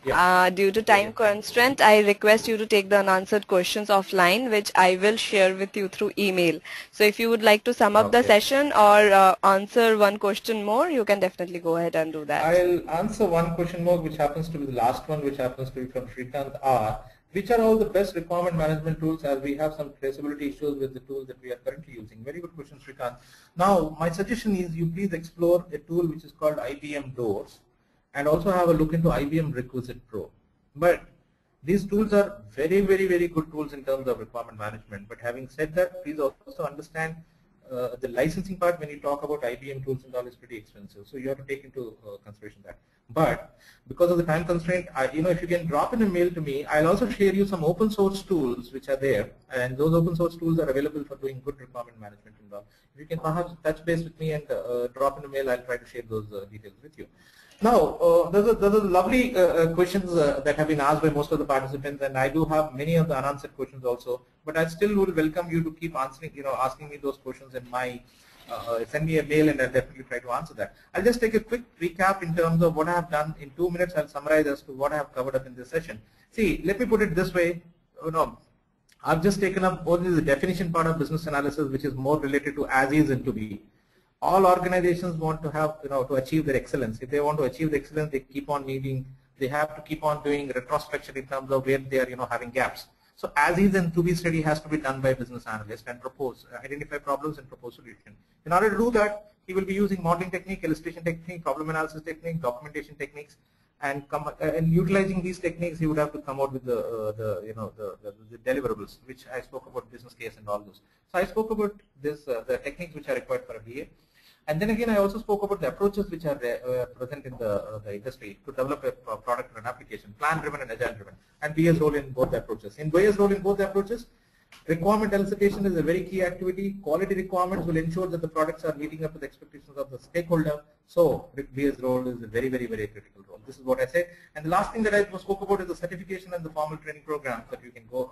Due to time constraint, I request you to take the unanswered questions offline, which I will share with you through email. So if you would like to sum up the session or answer one question more, you can definitely go ahead and do that. I'll answer one question more, which happens to be the last one, which happens to be from Shrikant R. Which are all the best requirement management tools, as we have some traceability issues with the tools that we are currently using? Very good question, Shrikant. Now, my suggestion is you please explore a tool which is called IBM Doors, and also have a look into IBM Requisite Pro. But these tools are very, very, very good tools in terms of requirement management. But having said that, please also understand the licensing part, when you talk about IBM tools and all, is pretty expensive. So you have to take into consideration that. But because of the time constraint, if you can drop in a mail to me, I'll also share you some open source tools which are there, and those open source tools are available for doing good requirement management and all. If you can perhaps touch base with me and drop in a mail, I'll try to share those details with you. Now, there's a lovely questions that have been asked by most of the participants, and I do have many of the unanswered questions also. But I still would welcome you to keep answering, asking me those questions in my. Send me a mail, and I'll definitely try to answer that. I'll just take a quick recap in terms of what I have done. In 2 minutes, I'll summarize as to what I have covered up in this session. See, let me put it this way. I've just taken up only the definition part of business analysis, which is more related to as is and to be. All organizations want to have, to achieve their excellence. If they want to achieve the excellence, they keep on needing, they have to keep on doing retrospection in terms of where they are, having gaps. So as is and to be study has to be done by business analyst and identify problems and propose solution. In order to do that, he will be using modeling technique, illustration technique, problem analysis technique, documentation techniques, and utilizing these techniques, he would have to come out with the deliverables, which I spoke about, business case and all those. So I spoke about this, the techniques which are required for a BA. And then again, I also spoke about the approaches which are present in the industry to develop a product or an application, plan-driven and agile-driven, and BA's role in both the approaches. In BA's role in both the approaches, requirement elicitation is a very key activity. Quality requirements will ensure that the products are meeting up with the expectations of the stakeholder. So BA's role is a very, very, very critical role. This is what I said. And the last thing that I spoke about is the certification and the formal training programs that you can go,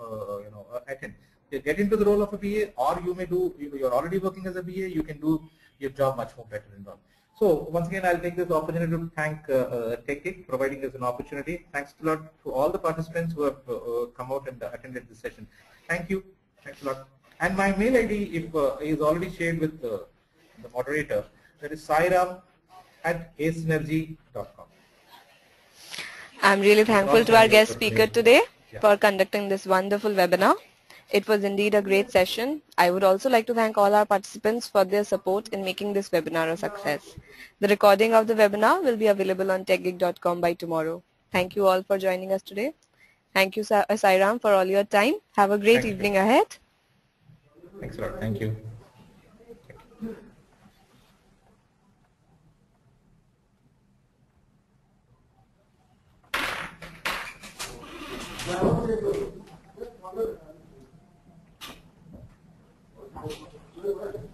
attend. To get into the role of a BA, or you may do, you're already working as a BA, you can do your job much more better and all. So once again, I'll take this opportunity to thank TechGig providing us an opportunity. Thanks a lot to all the participants who have come out and attended this session. Thank you. Thanks a lot. And my mail ID is already shared with the moderator. That is sairam@acenergy.com. I'm really thankful to our guest speaker today for conducting this wonderful webinar. It was indeed a great session. I would also like to thank all our participants for their support in making this webinar a success. The recording of the webinar will be available on techgig.com by tomorrow. Thank you all for joining us today. Thank you, Sairam, for all your time. Have a great evening ahead. Thanks a lot. Thank you. Thank you.